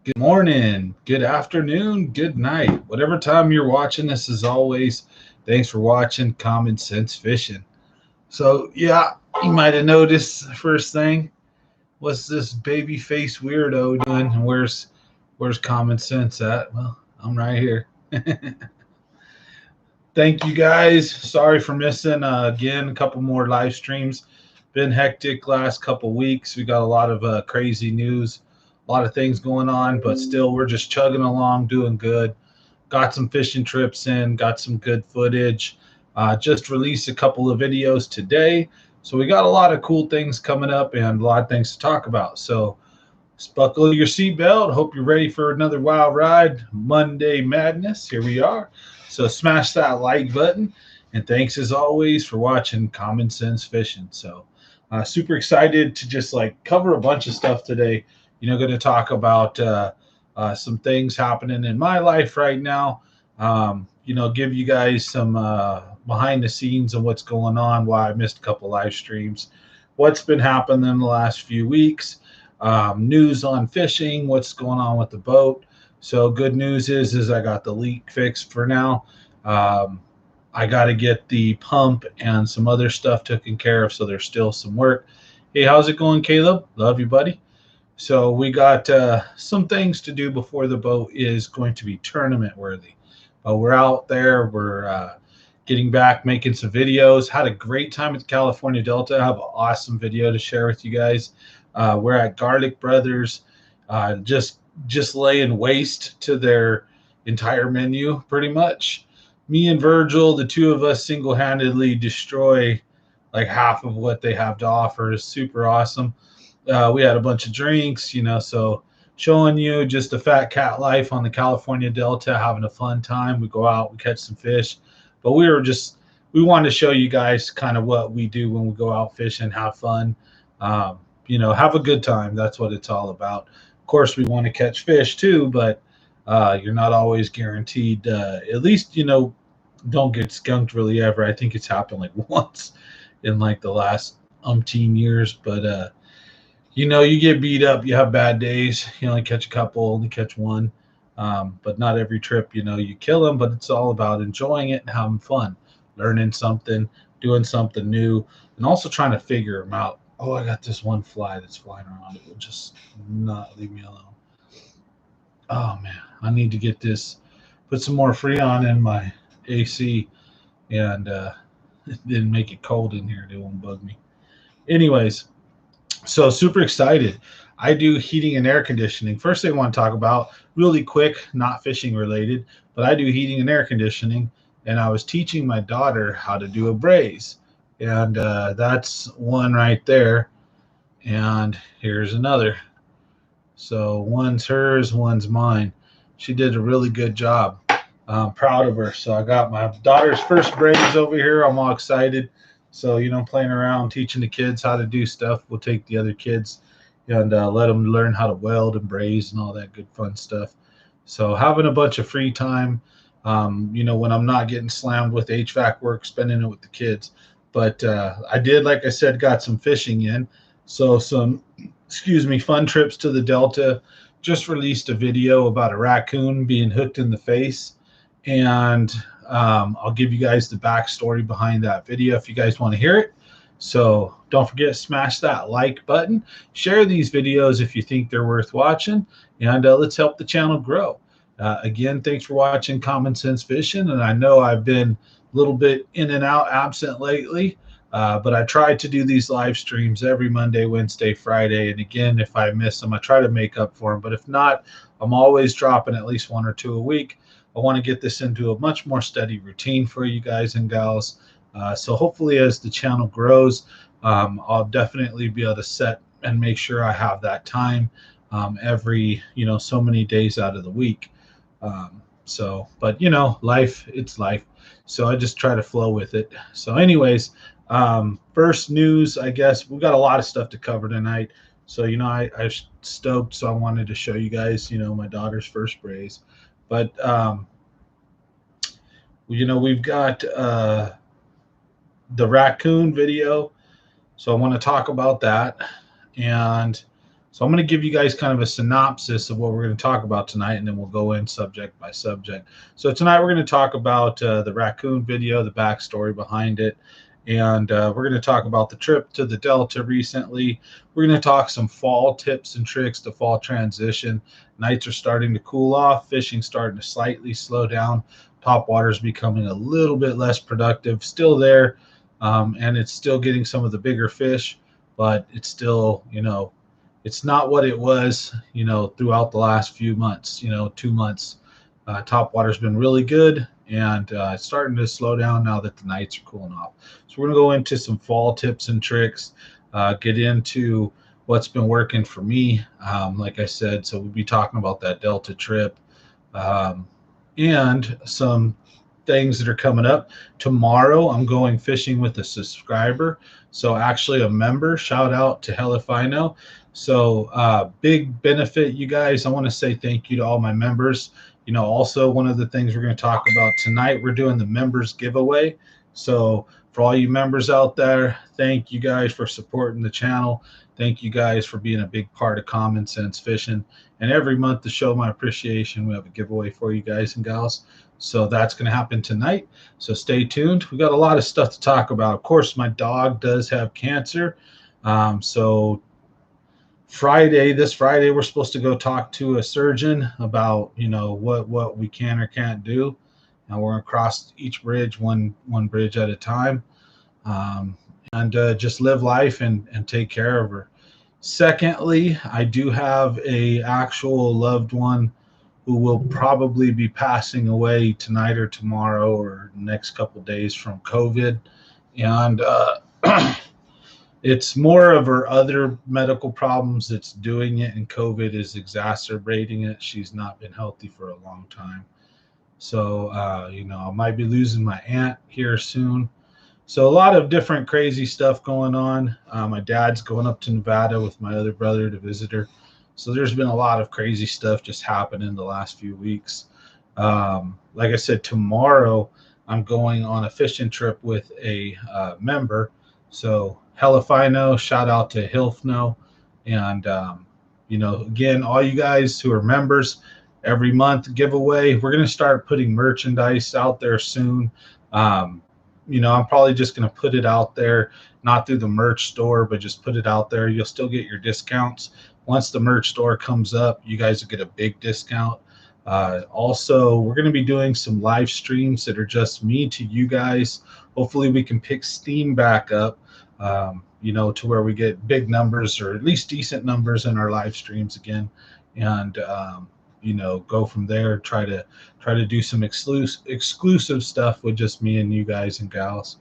Good morning, good afternoon, good night. Whatever time you're watching this, as always, thanks for watching Common Sense Fishing. So, yeah, you might have noticed the first thing, what's this baby face weirdo doing? Where's Common Sense at? Well, I'm right here. Thank you guys. Sorry for missing again a couple more live streams. Been hectic last couple weeks. We got a lot of crazy news, a lot of things going on, but still we're just chugging along, doing good. Got some fishing trips in, got some good footage. Just released a couple of videos today. So we got a lot of cool things coming up and a lot of things to talk about. So buckle your seatbelt. Hope you're ready for another wild ride. Monday Madness. Here we are. So smash that like button. And thanks as always for watching Common Sense Fishing. So super excited to just like cover a bunch of stuff today. Going to talk about some things happening in my life right now. Give you guys some behind the scenes and what's going on, why I missed a couple live streams, what's been happening in the last few weeks, news on fishing, what's going on with the boat. So good news is I got the leak fixed for now. Um, I got to get the pump and some other stuff taken care of. So there's still some work. Hey, how's it going, Caleb? Love you, buddy. So we got some things to do before the boat is going to be tournament worthy. We're out there. We're getting back, making some videos. Had a great time at the California Delta. I have an awesome video to share with you guys. We're at Garlic Brothers, just laying waste to their entire menu, pretty much. Me and Virgil, the two of us, single-handedly destroy like half of what they have to offer. Is super awesome. We had a bunch of drinks, so showing you just a fat cat life on the California Delta, having a fun time. We go out, we catch some fish, but we wanted to show you guys kind of what we do when we go out fishing, have fun, have a good time. That's what it's all about. Of course, we want to catch fish too, but you're not always guaranteed. At least, don't get skunked really ever. I think it's happened like once in like the last umpteen years, but you get beat up. You have bad days. You only catch a couple, only catch one. But not every trip, you kill them. But it's all about enjoying it and having fun, learning something, doing something new, and also trying to figure them out. Oh, I got this one fly that's flying around. It will just not leave me alone. Oh man, I need to get this. Put some more Freon in my AC and then make it cold in here. It won't bug me. Anyways, so super excited. I do heating and air conditioning. First thing I want to talk about, really quick, not fishing related, but I do heating and air conditioning, and I was teaching my daughter how to do a braise, and that's one right there. And here's another. So one's hers, one's mine. She did a really good job. I'm proud of her. So I got my daughter's first braise over here. I'm all excited. So, playing around, teaching the kids how to do stuff. We'll take the other kids and let them learn how to weld and braise and all that good fun stuff. So, having a bunch of free time, when I'm not getting slammed with HVAC work, spending it with the kids. But I did, like I said, got some fishing in. So, fun trips to the Delta. Just released a video about a raccoon being hooked in the face, and I'll give you guys the backstory behind that video if you guys want to hear it. So don't forget to smash that like button. Share these videos if you think they're worth watching, and let's help the channel grow. Again, thanks for watching Common Sense Fishing, and I know I've been a little bit in and out absent lately. But I try to do these live streams every Monday, Wednesday, Friday. And again, if I miss them, I try to make up for them. But if not, I'm always dropping at least one or two a week. I want to get this into a much more steady routine for you guys and gals. So hopefully, as the channel grows, I'll definitely be able to set and make sure I have that time every, so many days out of the week. But life, it's life. So I just try to flow with it. So, anyways, first news, I guess we got a lot of stuff to cover tonight. So, I stoked. So I wanted to show you guys, my daughter's first braise. But, we've got the raccoon video. So I want to talk about that. And So I'm going to give you guys kind of a synopsis of what we're going to talk about tonight, and then we'll go in subject by subject. So tonight we're going to talk about the raccoon video, the backstory behind it, and we're going to talk about the trip to the Delta recently. We're going to talk some fall tips and tricks to fall transition. Nights are starting to cool off, fishing starting to slightly slow down, top water is becoming a little bit less productive, still there, and it's still getting some of the bigger fish, but it's still, it's not what it was, throughout the last few months, 2 months. Top water's been really good, and it's starting to slow down now that the nights are cooling off. So we're going to go into some fall tips and tricks, get into what's been working for me. Like I said, so we'll be talking about that Delta trip, and some things that are coming up. Tomorrow, I'm going fishing with a subscriber. So actually a member, shout out to Hell If I Know. So big benefit, you guys. I want to say thank you to all my members. Also one of the things we're going to talk about tonight, we're doing the members giveaway. So for all you members out there, thank you guys for supporting the channel. Thank you guys for being a big part of Common Sense Fishing. And every month to show my appreciation, we have a giveaway for you guys and gals. So that's going to happen tonight. So stay tuned. We got a lot of stuff to talk about. Of course, my dog does have cancer. So this Friday, we're supposed to go talk to a surgeon about, what we can or can't do. And we're going to cross each bridge, one bridge at a time, and just live life and take care of her. Secondly, I do have a actual loved one who will probably be passing away tonight or tomorrow or next couple of days from COVID. And it's more of her other medical problems that's doing it, and COVID is exacerbating it. She's not been healthy for a long time. So, I might be losing my aunt here soon. So a lot of different crazy stuff going on. My dad's going up to Nevada with my other brother to visit her. So there's been a lot of crazy stuff just happening in the last few weeks. Like I said, tomorrow I'm going on a fishing trip with a member. So Hell If I Know, shout out to Hilfno. And, again, all you guys who are members, every month giveaway. We're going to start putting merchandise out there soon. I'm probably just going to put it out there, not through the merch store, but just put it out there. You'll still get your discounts. Once the merch store comes up, you guys will get a big discount. Also, we're going to be doing some live streams that are just me to you guys. Hopefully we can pick Steam back up, to where we get big numbers or at least decent numbers in our live streams again. And, go from there, try to do some exclusive stuff with just me and you guys and gals.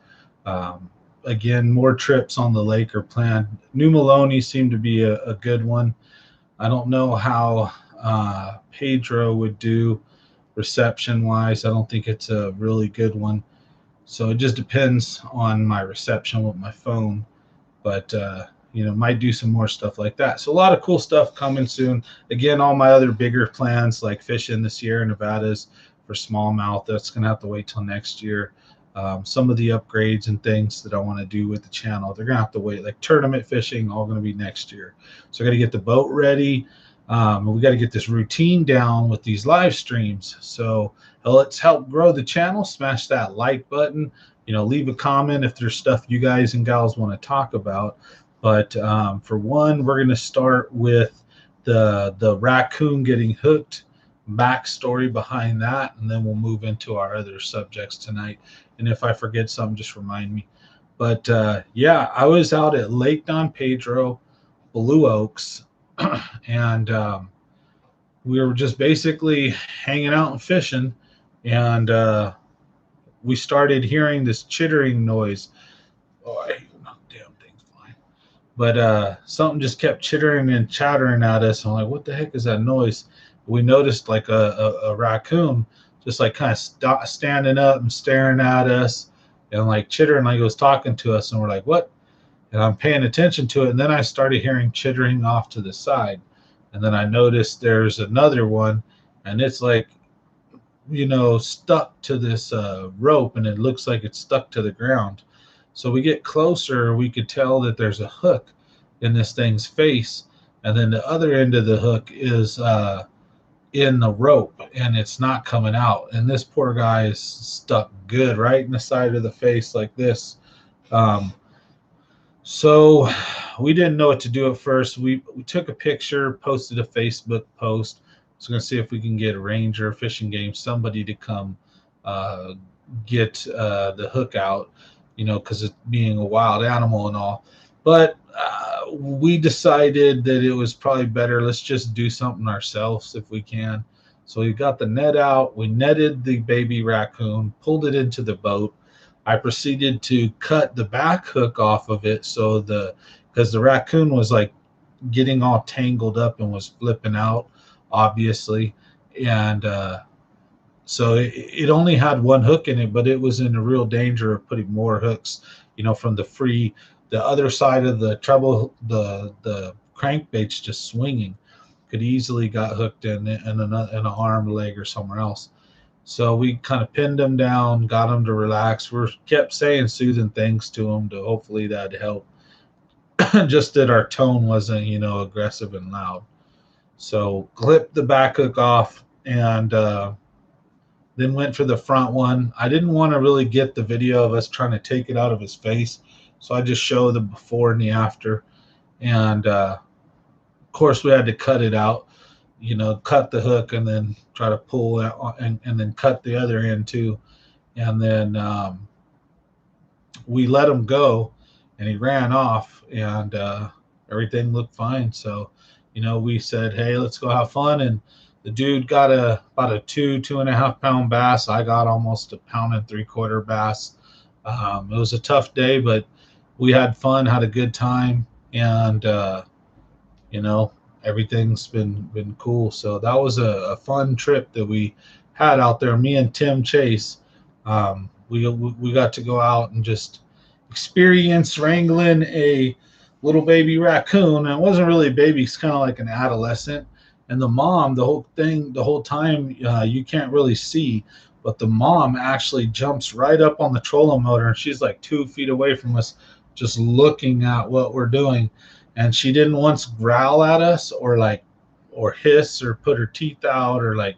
Again, more trips on the lake are planned. New Maloney seemed to be a good one. I don't know how Pedro would do reception wise. I don't think it's a really good one. So it just depends on my reception with my phone. But might do some more stuff like that. So a lot of cool stuff coming soon. Again, all my other bigger plans like fishing this year in Nevada's for smallmouth, that's going to have to wait till next year. Some of the upgrades and things that I want to do with the channel, they're going to have to wait. Like tournament fishing, all going to be next year. So I got to get the boat ready. We got to get this routine down with these live streams. So let's help grow the channel. Smash that like button. Leave a comment if there's stuff you guys and gals want to talk about. But for one, we're going to start with the raccoon getting hooked, backstory behind that, and then we'll move into our other subjects tonight. And if I forget something, just remind me. But I was out at Lake Don Pedro, Blue Oaks, and we were just basically hanging out and fishing, and we started hearing this chittering noise. Oh, I hate when damn things flying. But something just kept chittering and chattering at us. I'm like, what the heck is that noise? We noticed like a raccoon just like kind of standing up and staring at us and like chittering like it was talking to us. And we're like, what? And I'm paying attention to it. And then I started hearing chittering off to the side. And then I noticed there's another one, and it's like, stuck to this rope, and it looks like it's stuck to the ground. So we get closer, we could tell that there's a hook in this thing's face. and then the other end of the hook is in the rope, and it's not coming out. And this poor guy is stuck good right in the side of the face like this. Um, so we didn't know what to do at first. We took a picture, posted a Facebook post. So we're gonna see if we can get a ranger, fishing game, somebody to come uh, get the hook out, because it's being a wild animal and all. But we decided that it was probably better. Let's just do something ourselves if we can. So we got the net out. We netted the baby raccoon, pulled it into the boat. I proceeded to cut the back hook off of it because the raccoon was like getting all tangled up and was flipping out, obviously. And so it only had one hook in it, but it was in a real danger of putting more hooks, from the other side of the treble, the crankbait's just swinging. Could easily got hooked in an arm, leg, or somewhere else. So we kind of pinned him down, got him to relax. We kept saying soothing things to him to hopefully that'd help. Just that our tone wasn't, aggressive and loud. So clipped the back hook off and then went for the front one. I didn't want to really get the video of us trying to take it out of his face, so I just show the before and the after. And of course, we had to cut it out. Cut the hook and then try to pull it and then cut the other end too. And then we let him go and he ran off and everything looked fine. So, we said, hey, let's go have fun. And the dude got about a 2.5 pound bass. I got almost 1.75 pound bass. It was a tough day, but we had fun, had a good time. And, you know, everything's been cool. So that was a fun trip that we had out there. Me and Tim Chase, we got to go out and just experience wrangling a little baby raccoon. And it wasn't really a baby; it's kind of like an adolescent. And the mom, the whole time, you can't really see, but the mom actually jumps right up on the trolling motor, and she's like 2 feet away from us, just looking at what we're doing. And she didn't once growl at us or hiss or put her teeth out or like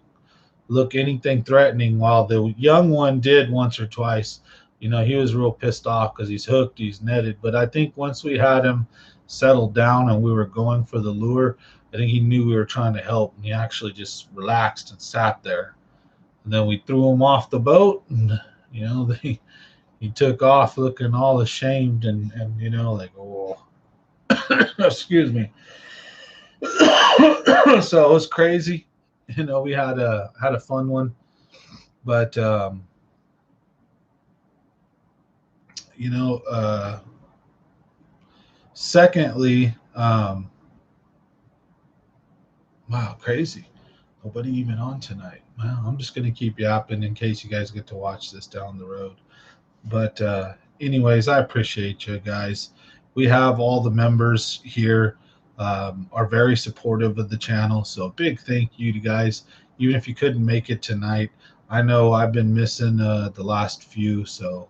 look anything threatening, while the young one did once or twice. He was real pissed off because he's hooked, he's netted. But I think once we had him settled down and we were going for the lure, I think he knew we were trying to help, and he actually just relaxed and sat there. And then we threw him off the boat, and he took off looking all ashamed and like, oh, excuse me. So it was crazy. We had a fun one, but secondly, wow, crazy. Nobody even on tonight. Well, I'm just going to keep yapping in case you guys get to watch this down the road. But anyways, I appreciate you guys. We have all the members here are very supportive of the channel. So a big thank you to guys. Even if you couldn't make it tonight, I know I've been missing the last few. So,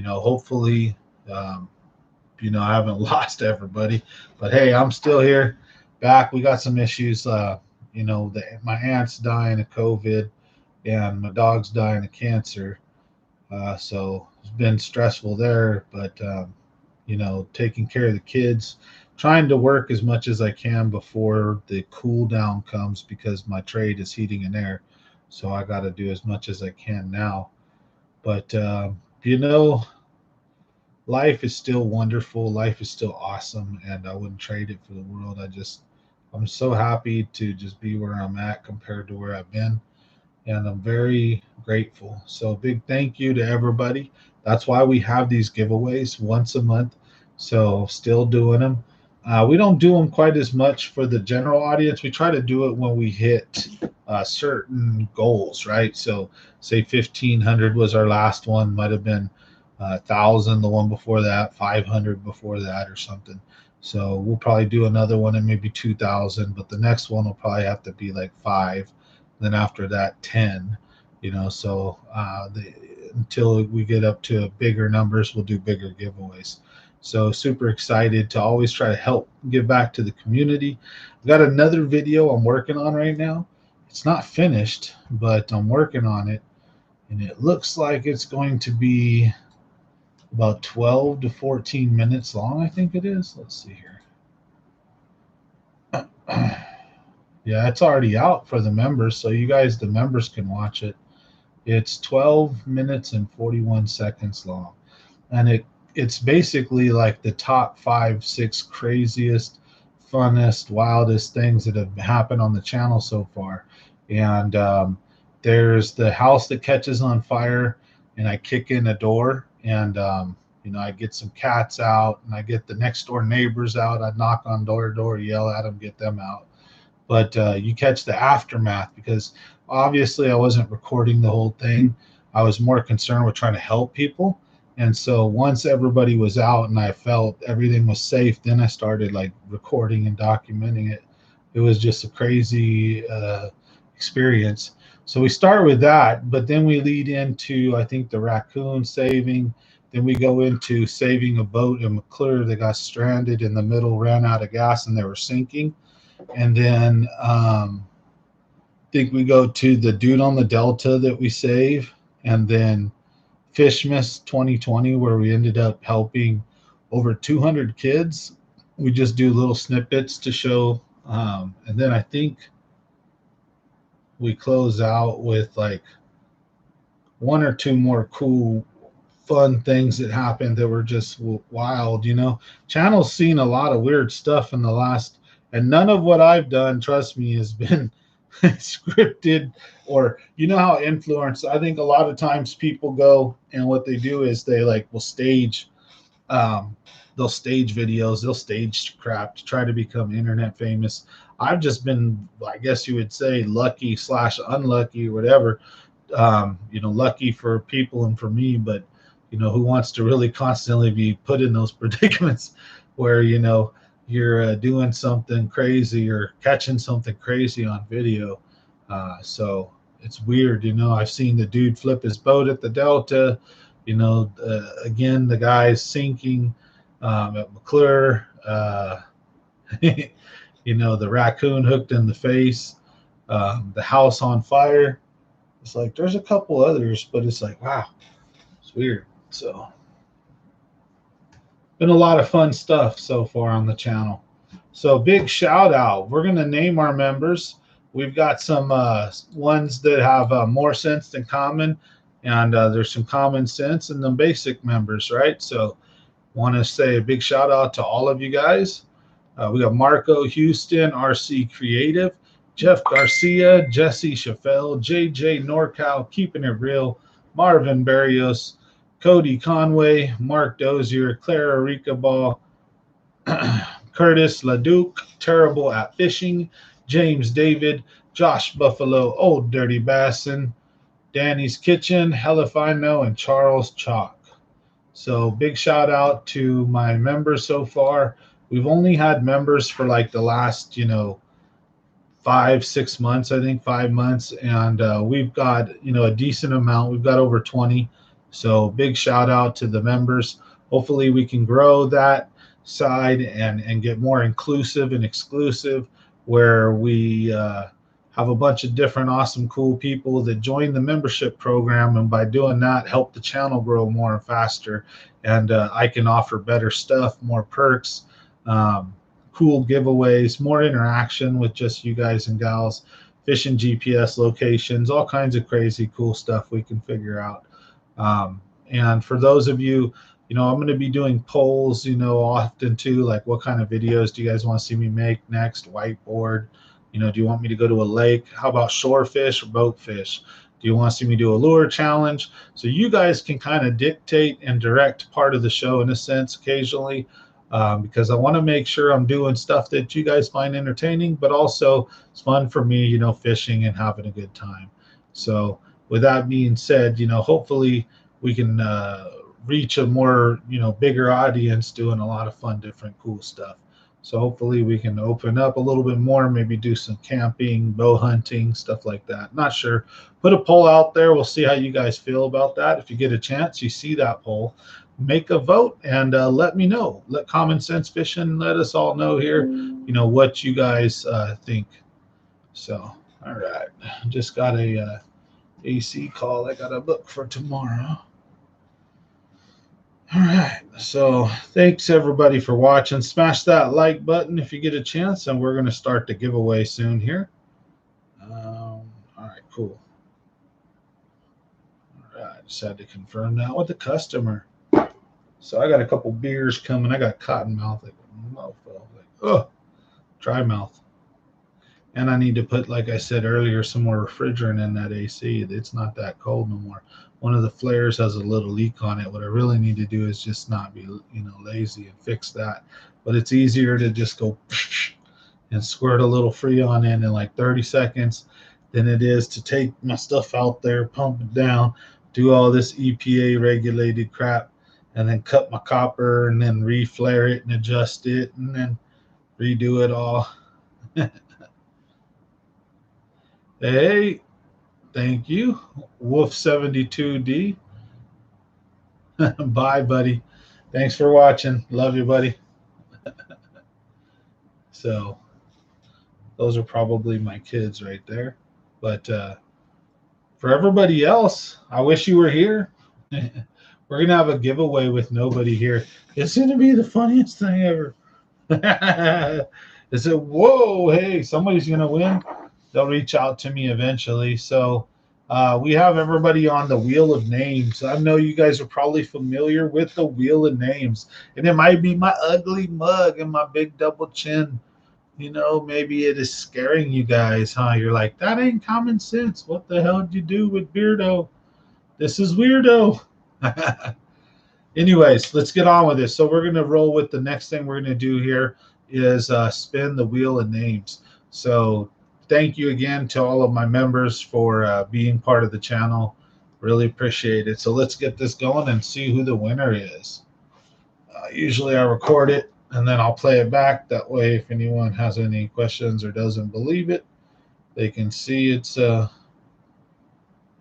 hopefully, I haven't lost everybody. But hey, I'm still here, back. We got some issues. My aunt's dying of COVID, and my dog's dying of cancer. So it's been stressful there, but taking care of the kids, trying to work as much as I can before the cool down comes, because my trade is heating and air. So I got to do as much as I can now. But life is still wonderful. Life is still awesome, and I wouldn't trade it for the world. I'm so happy to just be where I'm at compared to where I've been, and I'm very grateful. So big thank you to everybody. That's why we have these giveaways once a month. So still doing them. We don't do them quite as much for the general audience. We try to do it when we hit certain goals, right? So say 1,500 was our last one. Might have been 1,000 the one before that, 500 before that, or something. So we'll probably do another one at maybe 2,000, but the next one will probably have to be like 5. Then after that, 10. So until we get up to bigger numbers, we'll do bigger giveaways. So super excited to always try to help give back to the community. I've got another video I'm working on right now. It's not finished, but I'm working on it, and it looks like it's going to be about 12 to 14 minutes long, I think it is. Let's see here. Yeah, it's already out for the members, so you guys, the members, can watch it. It's 12 minutes and 41 seconds long, and it's basically like the top 5, 6 craziest, funnest, wildest things that have happened on the channel so far. And there's the house that catches on fire, and I kick in a door, and I get some cats out, and I get the next door neighbors out. I knock on door to door, yell at them, get them out. But you catch the aftermath, because obviously I wasn't recording the whole thing. I was more concerned with trying to help people. And so once everybody was out and I felt everything was safe, then I started like recording and documenting it. It was just a crazy experience. So we start with that, but then we lead into, I think, the raccoon saving. Then we go into saving a boat in McClure that got stranded in the middle, ran out of gas, and they were sinking. And then I think we go to the dude on the Delta that we save, and then Fishmas 2020, where we ended up helping over 200 kids. We just do little snippets to show. And then I think we close out with like 1 or 2 more cool, fun things that happened that were just wild. Channel's seen a lot of weird stuff in the last, and none of what I've done, trust me, has been scripted. Or how influence, I think a lot of times people go, and what they do is they will stage, they'll stage videos, they'll stage crap to try to become internet famous. I've just been, I guess you would say, lucky / unlucky or whatever. Lucky for people and for me, but who wants to really constantly be put in those predicaments where you're doing something crazy or catching something crazy on video. So it's weird. I've seen the dude flip his boat at the Delta. Again, the guy's sinking at McClure. The raccoon hooked in the face. The house on fire. It's like there's a couple others, but it's like, wow, it's weird. So been a lot of fun stuff so far on the channel. So big shout out. We're going to name our members. We've got some ones that have more sense than common, and there's some common sense and the basic members, right? So want to say a big shout out to all of you guys. We got Marco Houston, RC Creative, Jeff Garcia, Jesse Chaffel, JJ Norcal, Keeping It Real, Marvin Barrios, Cody Conway, Mark Dozier, Clara Ricabal, Curtis LaDuke, Terrible at Fishing, James David, Josh Buffalo, Old Dirty Bassin, Danny's Kitchen, Hell If I Know, and Charles Chalk. So big shout out to my members so far. We've only had members for like the last, 5-6 months, I think 5 months. And we've got, a decent amount. We've got over 20. So big shout out to the members. Hopefully we can grow that side and get more inclusive and exclusive, where we have a bunch of different awesome, cool people that join the membership program. And by doing that, help the channel grow more and faster. And I can offer better stuff, more perks, cool giveaways, more interaction with just you guys and gals, fishing GPS locations, all kinds of crazy cool stuff we can figure out. And for those of you, I'm going to be doing polls, often too, like what kind of videos do you guys want to see me make next? Whiteboard, do you want me to go to a lake? How about shore fish or boat fish? Do you want to see me do a lure challenge? So you guys can kind of dictate and direct part of the show in a sense occasionally, because I want to make sure I'm doing stuff that you guys find entertaining, but also it's fun for me, fishing and having a good time. So with that being said, hopefully we can reach a more, bigger audience doing a lot of fun, different, cool stuff. So hopefully we can open up a little bit more, maybe do some camping, bow hunting, stuff like that. Not sure. Put a poll out there. We'll see how you guys feel about that. If you get a chance, you see that poll. make a vote and let me know. Let Common Sense Fishing let us all know here, what you guys think. So, all right, just got a AC call I got to book for tomorrow. All right, so thanks everybody for watching. Smash that like button if you get a chance, and we're going to start the giveaway soon here. All right, cool. All right, just had to confirm that with the customer. So I got a couple beers coming. I got cotton mouth, like dry mouth. And I need to put, like I said earlier, some more refrigerant in that AC. It's not that cold no more. One of the flares has a little leak on it. What I really need to do is just not be, lazy and fix that. But it's easier to just go and squirt a little Freon in like 30 seconds than it is to take my stuff out there, pump it down, do all this EPA regulated crap, and then cut my copper and then reflare it and adjust it and then redo it all. Hey, thank you, Wolf72D. Bye, buddy. Thanks for watching. Love you, buddy. So those are probably my kids right there. But for everybody else, I wish you were here. We're going to have a giveaway with nobody here. It's going to be the funniest thing ever. Is it? Whoa, hey, somebody's going to win. They'll reach out to me eventually. So we have everybody on the Wheel of Names. I know you guys are probably familiar with the Wheel of Names. And it might be my ugly mug and my big double chin. Maybe it is scaring you guys, huh? You're like, that ain't common sense. What the hell did you do with Beardo? This is weirdo. Anyways, let's get on with this. So we're going to roll with the next thing we're going to do here is spin the Wheel of Names. So thank you again to all of my members for being part of the channel. Really appreciate it. So let's get this going and see who the winner is. Usually I record it and then I'll play it back. That way, if anyone has any questions or doesn't believe it, they can see it's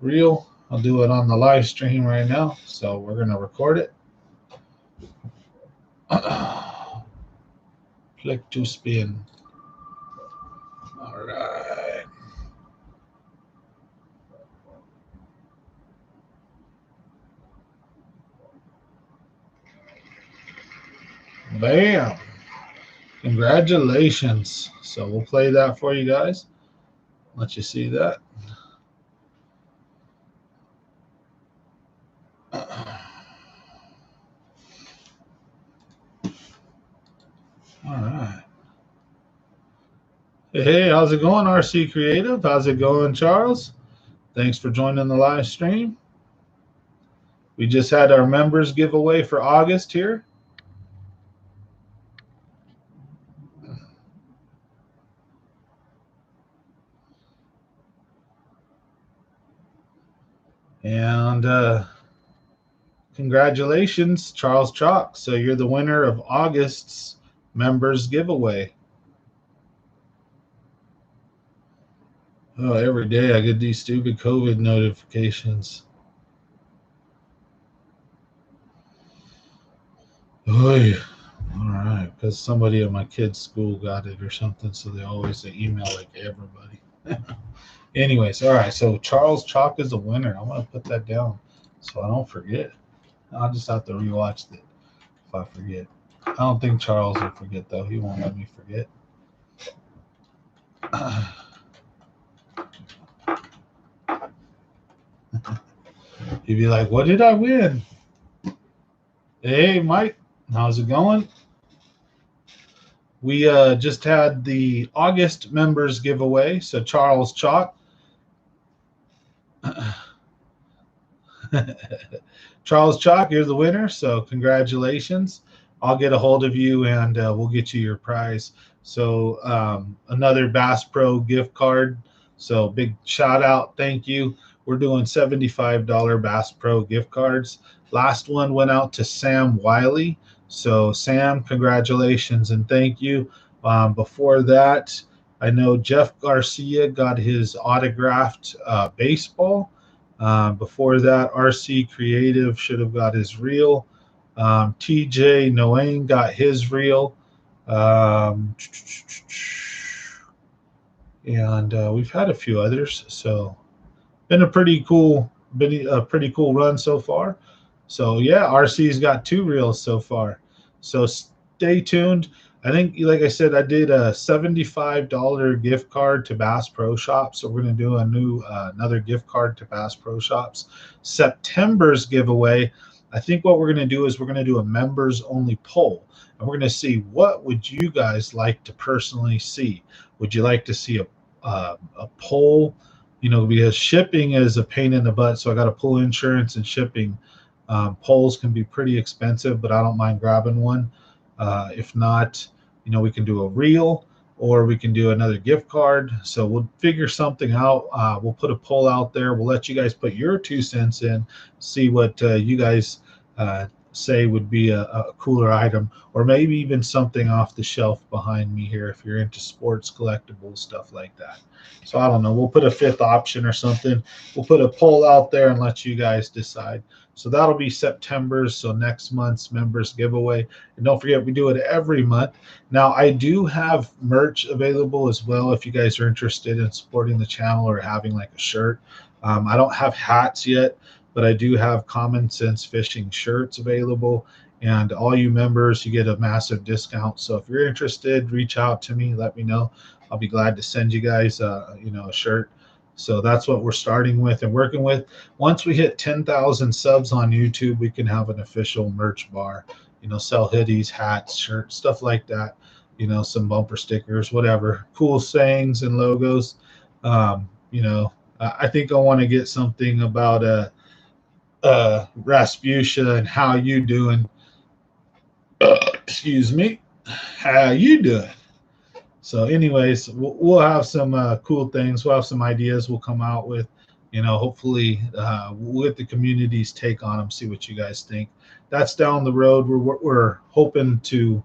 real. I'll do it on the live stream right now. So we're going to record it. Click to spin. All right. Bam. Congratulations. So we'll play that for you guys. Let you see that. All right. Hey, how's it going, RC Creative? How's it going, Charles? Thanks for joining the live stream. We just had our members giveaway for August here. And congratulations, Charles Chalk. So you're the winner of August's members giveaway. Oh, every day I get these stupid COVID notifications. Oh, yeah. All right, because somebody at my kid's school got it or something, so they email like everybody. Anyways, all right, so Charles Chalk is the winner. I'm going to put that down so I don't forget. I'll just have to rewatch it if I forget. I don't think Charles will forget, though. He won't let me forget. He'd be like, what did I win? Hey, Mike, how's it going? We just had the August members giveaway. So Charles Chalk. Charles Chalk, you're the winner. So congratulations. I'll get a hold of you and we'll get you your prize. So another Bass Pro gift card. So big shout out. Thank you. We're doing $75 Bass Pro gift cards. Last one went out to Sam Wiley. So Sam, congratulations and thank you. Before that, I know Jeff Garcia got his autographed baseball. Before that, RC Creative should have got his reel. TJ Noane got his reel. Um, and we've had a few others. So been a pretty cool run so far. So yeah, RC's got two reels so far. So stay tuned. I think, like I said, I did a $75 gift card to Bass Pro Shops. So we're going to do another gift card to Bass Pro Shops. September's giveaway, I think what we're going to do is we're going to do a members only poll, and we're going to see what would you guys like to personally see. Would you like to see a poll? Because shipping is a pain in the butt. So I got to pull insurance and shipping. Polls can be pretty expensive, but I don't mind grabbing one. If not, we can do a reel or we can do another gift card. So we'll figure something out. We'll put a poll out there. We'll let you guys put your 2 cents in, see what you guys say would be a cooler item, or maybe even something off the shelf behind me here if you're into sports collectibles, stuff like that. So I don't know. We'll put a fifth option or something. We'll put a poll out there and let you guys decide. So that'll be September's, so next month's members giveaway. And don't forget, we do it every month. Now, I do have merch available as well if you guys are interested in supporting the channel or having like a shirt. I don't have hats yet, but I do have Common Sense Fishing shirts available. And all you members, you get a massive discount. So if you're interested, reach out to me, let me know. I'll be glad to send you guys, a shirt. So that's what we're starting with and working with. Once we hit 10,000 subs on YouTube, we can have an official merch bar, sell hoodies, hats, shirts, stuff like that, some bumper stickers, whatever, cool sayings and logos. I think I want to get something about Rasputia and how you doing. Excuse me. How you doing? So, anyways, we'll have some cool things. We'll have some ideas we'll come out with. Hopefully, we'll get the community's take on them, see what you guys think. That's down the road. We're hoping to,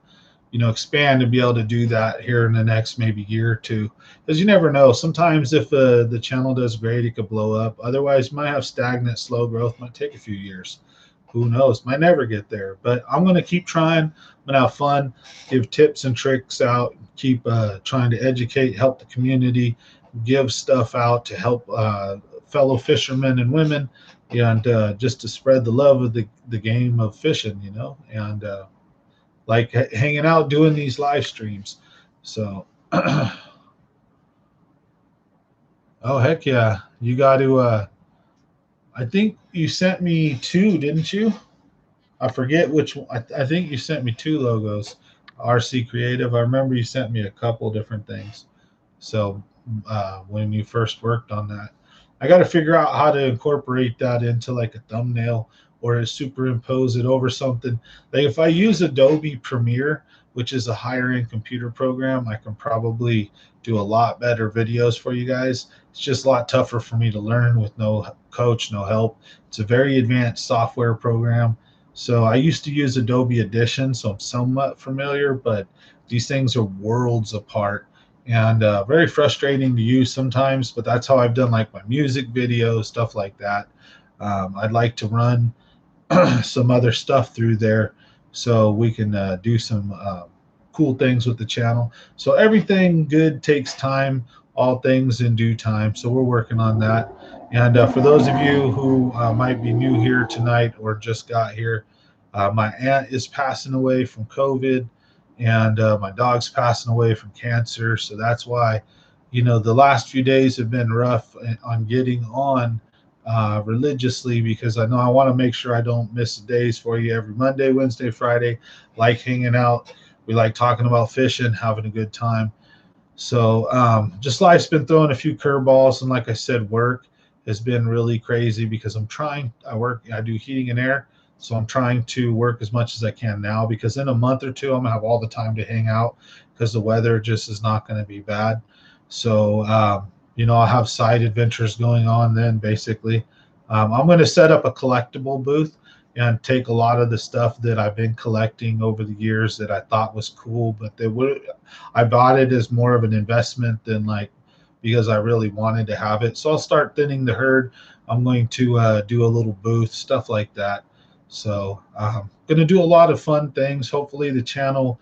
expand and be able to do that here in the next maybe year or two. Because you never know. Sometimes if the channel does great, it could blow up. Otherwise, might have stagnant, slow growth. Might take a few years. Who knows? Might never get there. But I'm going to keep trying. I'm going to have fun, give tips and tricks out, keep trying to educate, help the community, give stuff out to help fellow fishermen and women, and just to spread the love of the game of fishing, and like hanging out, doing these live streams. So, oh, heck yeah. You got to, I think you sent me two, didn't you? I forget which one. I think you sent me two logos, RC Creative. I remember you sent me a couple different things. So when you first worked on that, I got to figure out how to incorporate that into like a thumbnail or superimpose it over something. Like if I use Adobe Premiere, which is a higher end computer program, I can probably do a lot better videos for you guys. It's just a lot tougher for me to learn with no coach, no help. It's a very advanced software program. So I used to use Adobe Audition, so I'm somewhat familiar, but these things are worlds apart and very frustrating to use sometimes, but that's how I've done like my music videos, stuff like that. I'd like to run some other stuff through there so we can do some cool things with the channel. So everything good takes time, all things in due time. So we're working on that. And for those of you who might be new here tonight or just got here, my aunt is passing away from COVID, and my dog's passing away from cancer. So that's why, the last few days have been rough on getting on religiously, because I know I want to make sure I don't miss days for you every Monday, Wednesday, Friday. Like hanging out. We like talking about fishing, having a good time. So just life's been throwing a few curveballs, and like I said, work has been really crazy because I do heating and air, so I'm trying to work as much as I can now, because in a month or two I'm gonna have all the time to hang out because the weather just is not going to be bad. So I'll have side adventures going on then. Basically, I'm going to set up a collectible booth and take a lot of the stuff that I've been collecting over the years that I thought was cool, but I bought it as more of an investment than like because I really wanted to have it. So I'll start thinning the herd. I'm going to do a little booth, stuff like that. So going to do a lot of fun things. Hopefully the channel,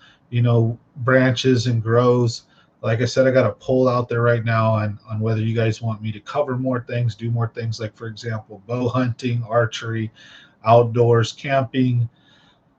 branches and grows. Like I said, I got a poll out there right now on whether you guys want me to cover more things, do more things, like, for example, bow hunting, archery, outdoors, camping,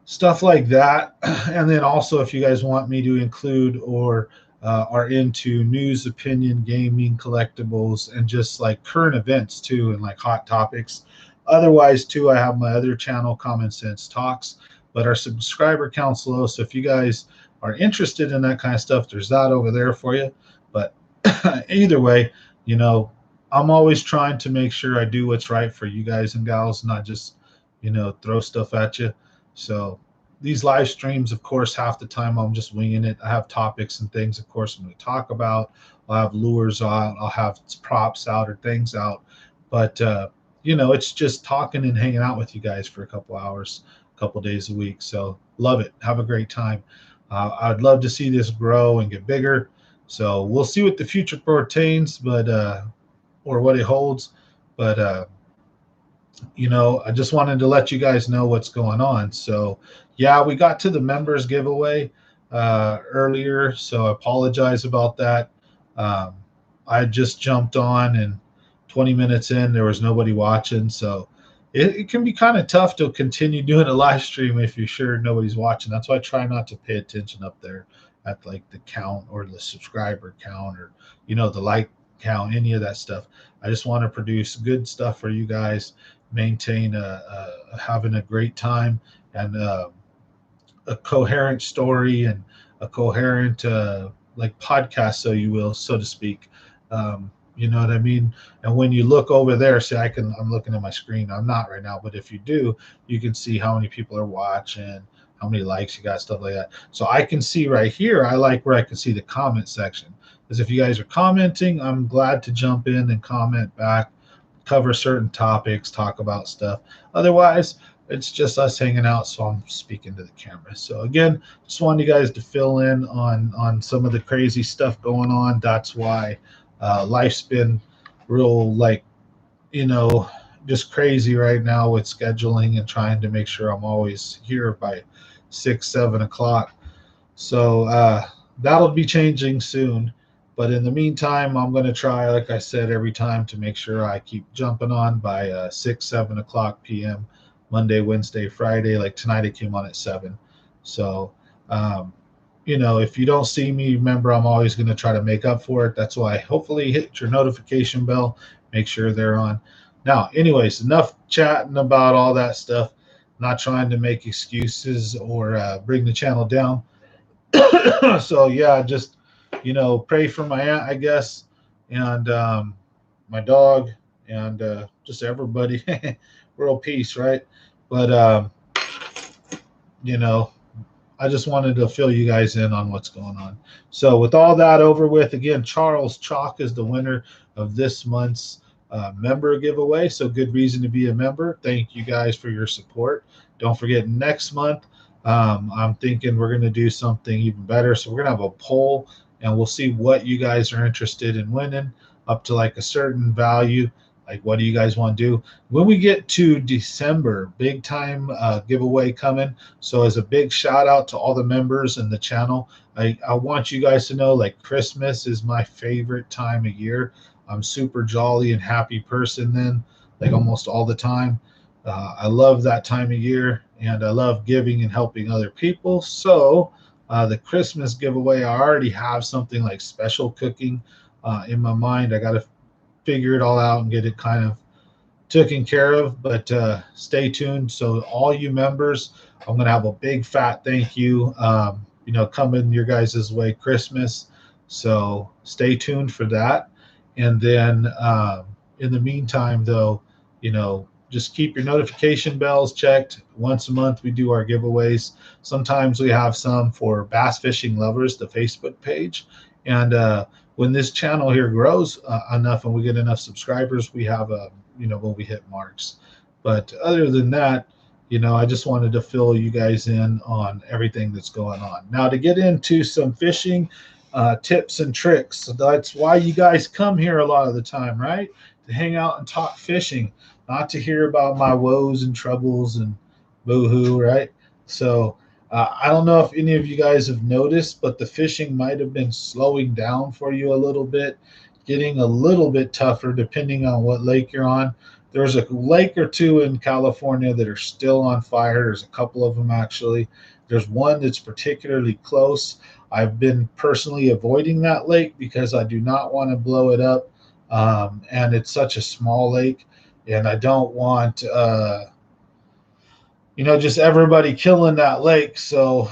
stuff like that. And then also, if you guys want me to include or are into news, opinion, gaming, collectibles, and just like current events too, and like hot topics. Otherwise, too, I have my other channel, Common Sense Talks, but our subscriber count's low. So if you guys are interested in that kind of stuff, there's that over there for you. But either way, I'm always trying to make sure I do what's right for you guys and gals, not just, throw stuff at you. So these live streams, of course, half the time I'm just winging it. I have topics and things, of course, when we talk about. I'll have lures out, I'll have props out or things out. But, it's just talking and hanging out with you guys for a couple hours, a couple days a week. So love it. Have a great time. I'd love to see this grow and get bigger. So we'll see what the future pertains, but or what it holds. But I just wanted to let you guys know what's going on. So yeah, we got to the members giveaway earlier, so I apologize about that. I just jumped on, and 20 minutes in, there was nobody watching. So it can be kind of tough to continue doing a live stream if you're sure nobody's watching. That's why I try not to pay attention up there at like the count or the subscriber count or, the like count, any of that stuff. I just want to produce good stuff for you guys, maintain having a great time, and a coherent story and a coherent like podcast, so to speak. You know what I mean? And when you look over there, see, I'm looking at my screen. I'm not right now, but if you do, you can see how many people are watching, how many likes you got, stuff like that. So I can see right here, I like where I can see the comment section. Because if you guys are commenting, I'm glad to jump in and comment back, cover certain topics, talk about stuff. Otherwise, it's just us hanging out, so I'm speaking to the camera. So again, just wanted you guys to fill in on some of the crazy stuff going on. That's why life's been real, like, just crazy right now with scheduling and trying to make sure I'm always here by 6-7 o'clock. So that'll be changing soon. But in the meantime, I'm going to try, like I said, every time to make sure I keep jumping on by 6-7 o'clock p.m. Monday, Wednesday, Friday. Like tonight, I came on at 7. So, if you don't see me, remember, I'm always going to try to make up for it. That's why hopefully hit your notification bell. Make sure they're on. Now, anyways, enough chatting about all that stuff. Not trying to make excuses or bring the channel down. So, yeah, just, pray for my aunt, I guess, and my dog, and just everybody. World peace, right? But, I just wanted to fill you guys in on what's going on. So with all that over with, again, Charles Chalk is the winner of this month's member giveaway. So good reason to be a member. Thank you guys for your support. Don't forget, next month, I'm thinking we're going to do something even better. So we're going to have a poll, and we'll see what you guys are interested in winning up to like a certain value. Like, what do you guys want to do? When we get to December, big time giveaway coming. So as a big shout out to all the members in the channel, I want you guys to know, like, Christmas is my favorite time of year. I'm super jolly and happy person then, like almost all the time. I love that time of year, and I love giving and helping other people. So the Christmas giveaway, I already have something like special cooking in my mind. I got to figure it all out and get it kind of taken care of, but stay tuned. So all you members, I'm going to have a big fat thank you, coming your guys' way Christmas. So stay tuned for that. And then in the meantime, though, just keep your notification bells checked. Once a month, we do our giveaways. Sometimes we have some for Bass Fishing Lovers, the Facebook page. And when this channel here grows enough and we get enough subscribers, we have when we hit marks. But other than that, I just wanted to fill you guys in on everything that's going on. Now, to get into some fishing tips and tricks. So that's why you guys come here a lot of the time, right? To hang out and talk fishing, not to hear about my woes and troubles and boo-hoo, right? So I don't know if any of you guys have noticed, but the fishing might have been slowing down for you a little bit, getting a little bit tougher depending on what lake you're on. There's a lake or two in California that are still on fire. There's a couple of them actually. There's one that's particularly close. I've been personally avoiding that lake because I do not want to blow it up. And it's such a small lake, and I don't want just everybody killing that lake. So,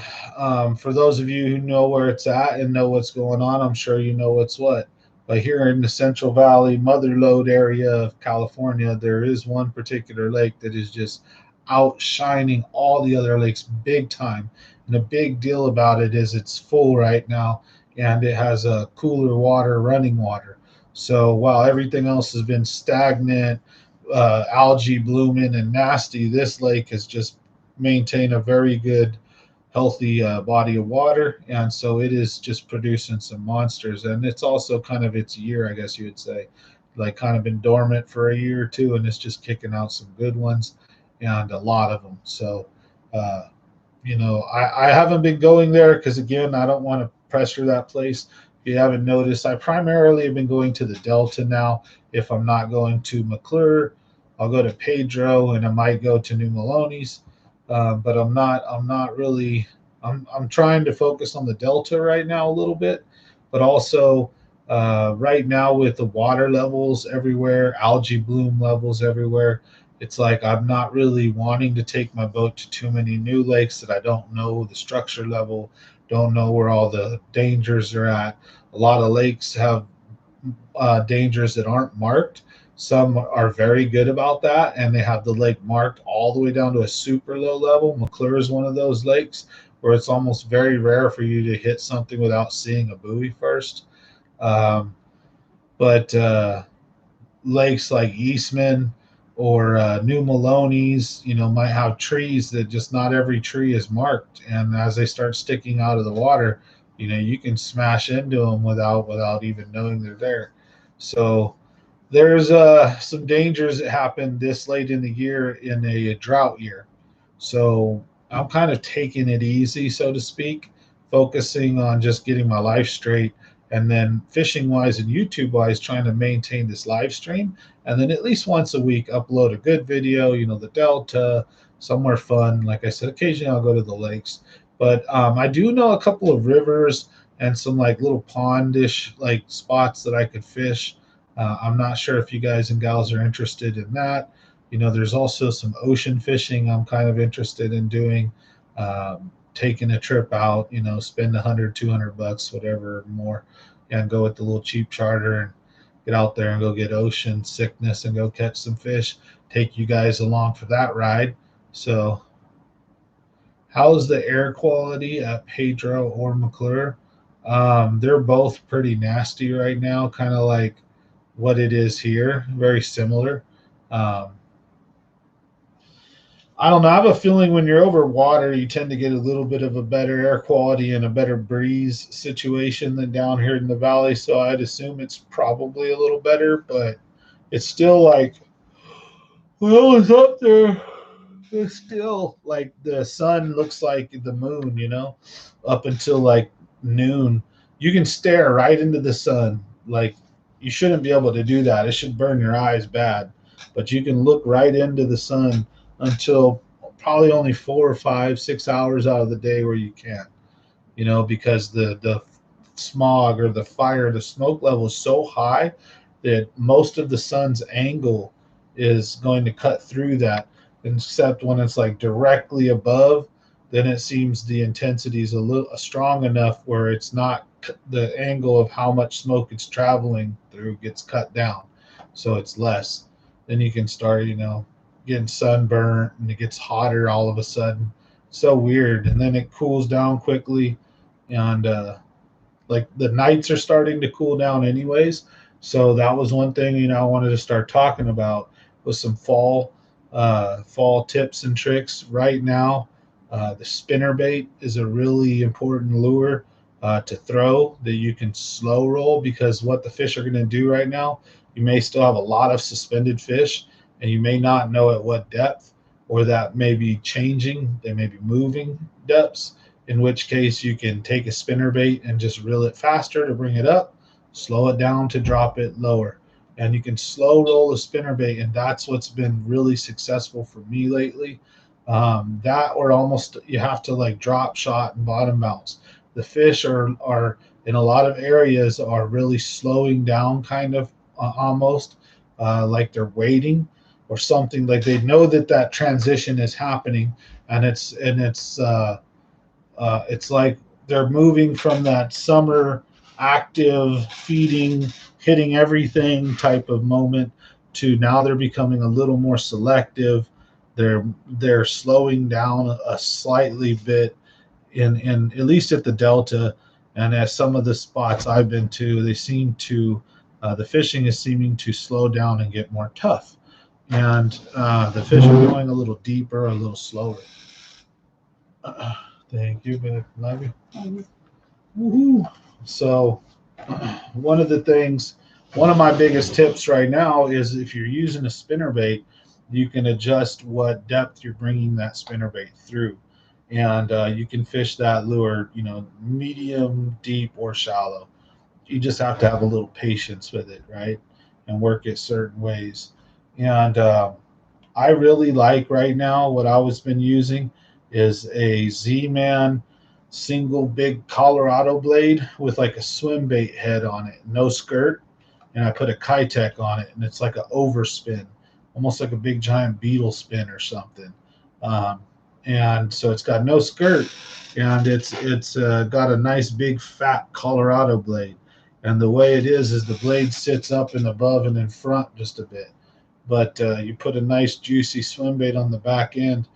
for those of you who know where it's at and know what's going on, I'm sure you know what's what. But here in the Central Valley, Mother Lode area of California, there is one particular lake that is just outshining all the other lakes big time. And the big deal about it is it's full right now, and it has a cooler water, running water. So while everything else has been stagnant, algae blooming and nasty, this lake has just maintained a very good, healthy body of water, and so it is just producing some monsters. And it's also kind of its year, I guess you would say, like kind of been dormant for a year or two, and it's just kicking out some good ones, and a lot of them. So, uh, I haven't been going there because again, I don't want to pressure that place. If you haven't noticed, I primarily have been going to the Delta now. If I'm not going to McClure, I'll go to Pedro, and I might go to New Melones. But I'm not. I'm not really. I'm trying to focus on the Delta right now a little bit, but also right now with the water levels everywhere, algae bloom levels everywhere, it's like I'm not really wanting to take my boat to too many new lakes that I don't know the structure level, don't know where all the dangers are at. A lot of lakes have dangers that aren't marked. Some are very good about that, and they have the lake marked all the way down to a super low level. McClure is one of those lakes where it's almost very rare for you to hit something without seeing a buoy first. Um, but lakes like Eastman or New Maloney's, might have trees that just not every tree is marked, and as they start sticking out of the water, you can smash into them without even knowing they're there. So there's some dangers that happen this late in the year in a drought year. So I'm kind of taking it easy, so to speak, focusing on just getting my life straight, and then fishing wise and YouTube wise, trying to maintain this live stream. And then at least once a week, upload a good video, the Delta, somewhere fun. Like I said, occasionally I'll go to the lakes. But I do know a couple of rivers and some like little pondish like spots that I could fish. I'm not sure if you guys and gals are interested in that. There's also some ocean fishing I'm kind of interested in doing. Taking a trip out, spend 100, $200, whatever more, and go with the little cheap charter and get out there and go get ocean sickness and go catch some fish. Take you guys along for that ride. So, how's the air quality at Pedro or McClure? They're both pretty nasty right now, kind of like what it is here, very similar. Um, I don't know. I have a feeling when you're over water, you tend to get a little bit of a better air quality and a better breeze situation than down here in the valley. So I'd assume it's probably a little better, but it's still like, well, it's up there. It's still like the sun looks like the moon, up until like noon. You can stare right into the sun. Like, you shouldn't be able to do that. It should burn your eyes bad. But you can look right into the sun until probably only 4 or 5, 6 hours out of the day where you can't, because the smog or the fire, the smoke level is so high that most of the sun's angle is going to cut through that. Except when it's like directly above, then it seems the intensity is a little strong enough where it's not the angle of how much smoke it's traveling through gets cut down, so it's less. Then you can start, getting sunburnt, and it gets hotter all of a sudden. So weird, and then it cools down quickly, and like the nights are starting to cool down anyways. So that was one thing, I wanted to start talking about with some fall tips and tricks right now. The spinner bait is a really important lure to throw that you can slow roll, because what the fish are going to do right now, you may still have a lot of suspended fish and you may not know at what depth. or that may be changing, they may be moving depths, in which case you can take a spinner bait and just reel it faster to bring it up, slow it down to drop it lower. And you can slow roll a spinner bait, and that's what's been really successful for me lately. That or almost you have to like drop shot and bottom bounce. The fish are in a lot of areas are really slowing down, kind of almost like they're waiting or something. Like they know that that transition is happening, and it's like they're moving from that summer active feeding, hitting everything type of moment to now they're becoming a little more selective. They're slowing down a slightly bit in at least at the delta, and as some of the spots I've been to, they seem to the fishing is seeming to slow down and get more tough, and the fish are going a little deeper, a little slower. Thank you, babe. Love you. Woohoo. So, one of the things, one of my biggest tips right now is if you're using a spinner bait, you can adjust what depth you're bringing that spinner bait through. And you can fish that lure, medium, deep, or shallow. You just have to have a little patience with it, right? And work it certain ways. And I really like right now what I was been using is a Z-Man single big Colorado blade with like a swim bait head on it, no skirt, and I put a Kitech on it, and it's like an overspin, almost like a big giant beetle spin or something. Um, and so it's got no skirt, and it's got a nice big fat Colorado blade, and the way it is the blade sits up and above and in front just a bit, but you put a nice juicy swim bait on the back end,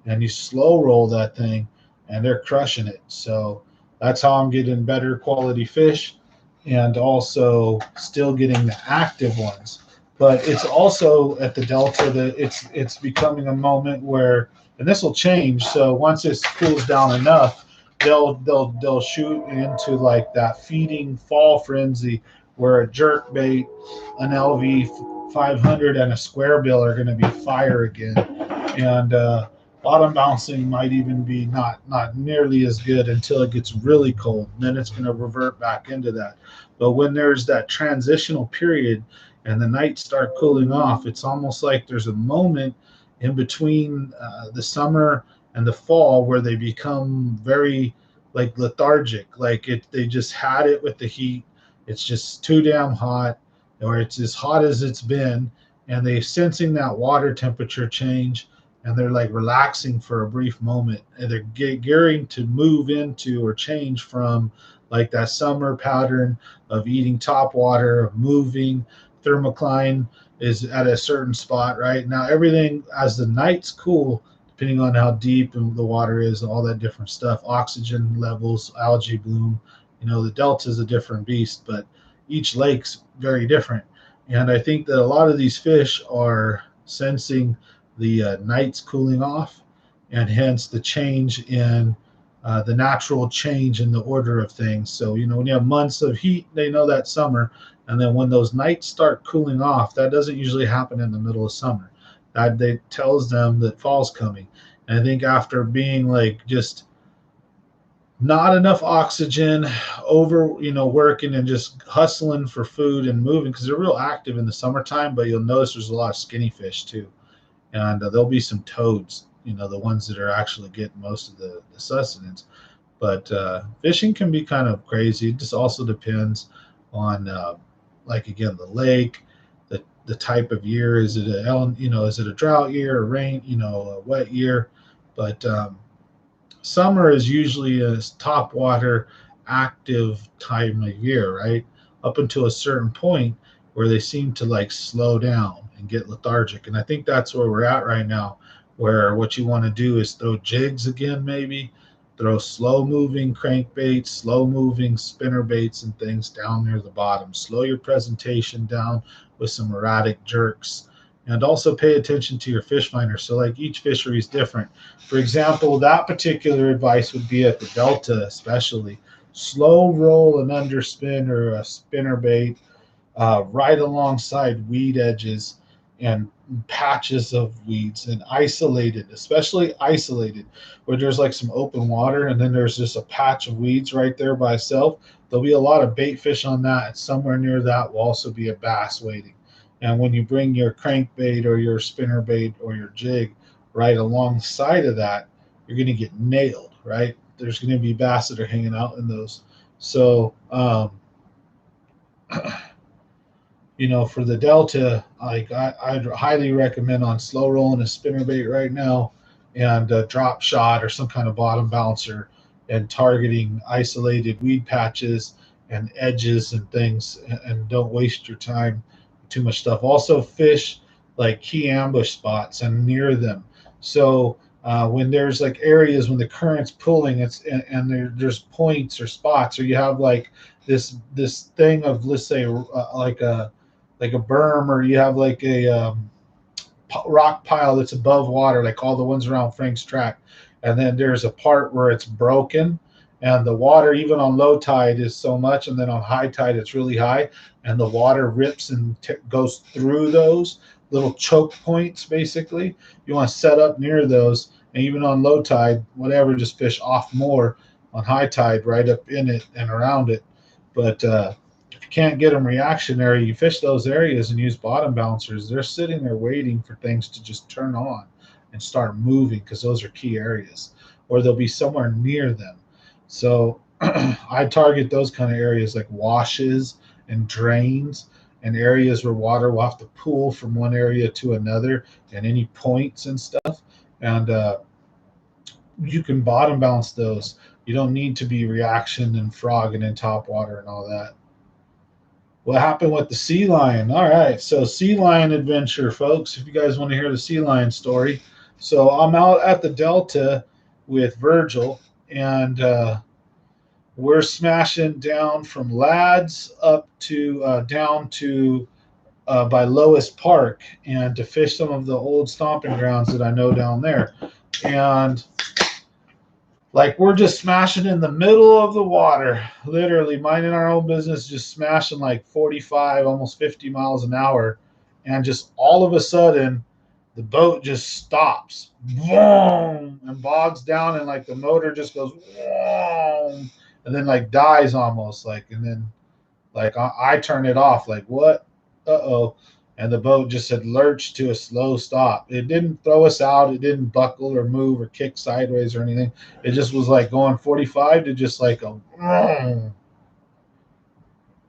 and you slow roll that thing, and they're crushing it. So that's how I'm getting better quality fish, and also still getting the active ones. But it's also at the delta that it's becoming a moment where, and this will change. So once it cools down enough, they'll shoot into like that feeding fall frenzy where a jerk bait, an LV 500, and a square bill are going to be fire again, and bottom bouncing might even be not nearly as good until it gets really cold. Then it's going to revert back into that. But when there's that transitional period and the nights start cooling off, it's almost like there's a moment in between the summer and the fall where they become very like lethargic. Like they just had it with the heat. It's just too damn hot, or it's as hot as it's been, and they sensing that water temperature change, and they're like relaxing for a brief moment, and they're gearing to move into or change from like that summer pattern of eating top water, of moving. Thermocline is at a certain spot right now. Everything as the nights cool, depending on how deep the water is, all that different stuff, oxygen levels, algae bloom. The delta is a different beast, but each lake's very different. And I think that a lot of these fish are sensing the nights cooling off, and hence the change in the natural change in the order of things. So, when you have months of heat, they know that summer. And then when those nights start cooling off, that doesn't usually happen in the middle of summer. That tells them that fall's coming. And I think after being like just not enough oxygen, working and just hustling for food and moving, because they're real active in the summertime, but you'll notice there's a lot of skinny fish too. And there'll be some toads, the ones that are actually getting most of the sustenance. But fishing can be kind of crazy. It just also depends on, like again, the lake, the type of year. Is it is it a drought year, or rain, a wet year? But summer is usually a top water active time of year, right? Up until a certain point where they seem to like slow down and get lethargic. And I think that's where we're at right now, where what you want to do is throw jigs again, maybe throw slow moving crankbaits, slow moving spinner baits and things down near the bottom. Slow your presentation down with some erratic jerks. And also pay attention to your fish finder. So like each fishery is different. For example, that particular advice would be at the delta, especially slow roll an underspin or a spinner bait right alongside weed edges, and patches of weeds and isolated, especially isolated, where there's like some open water and then there's just a patch of weeds right there by itself. There'll be a lot of bait fish on that, and somewhere near that will also be a bass waiting. And when you bring your crankbait or your spinner bait or your jig right alongside of that, you're going to get nailed, right? There's going to be bass that are hanging out in those. So, for the Delta, like I'd highly recommend on slow rolling a spinnerbait right now, and a drop shot or some kind of bottom bouncer, and targeting isolated weed patches and edges and things, and don't waste your time with too much stuff. Also, fish like key ambush spots and near them. So when there's like areas when the current's pulling, and there's points or spots, or you have like this thing of, let's say, like a berm, or you have like a rock pile that's above water, like all the ones around Frank's track, and then there's a part where it's broken, and the water, even on low tide, is so much, and then on high tide it's really high, and the water rips and goes through those little choke points. Basically, you want to set up near those, and even on low tide, whatever, just fish off more. On high tide, right up in it and around it. But if you can't get them reactionary, you fish those areas and use bottom bouncers. They're sitting there waiting for things to just turn on and start moving, because those are key areas, or they'll be somewhere near them. So I target those kind of areas, like washes and drains, and areas where water will have to pool from one area to another, and any points and stuff. And you can bottom bounce those. You don't need to be reaction and frogging in top water and all that. What happened with the sea lion? All right, so sea lion adventure, folks. If you guys want to hear the sea lion story, so I'm out at the Delta with Virgil, and we're smashing down from Lads up to down to by Lois Park, and to fish some of the old stomping grounds that I know down there. And like, we're just smashing in the middle of the water, literally minding our own business, just smashing like 45, almost 50 miles an hour. And just all of a sudden, the boat just stops, boom, and bogs down, and like the motor just goes, boom, and then like dies almost, like, and then like I turn it off, like, what? Uh-oh. And the boat just had lurched to a slow stop. It didn't throw us out. It didn't buckle or move or kick sideways or anything. It just was like going 45 to just like a,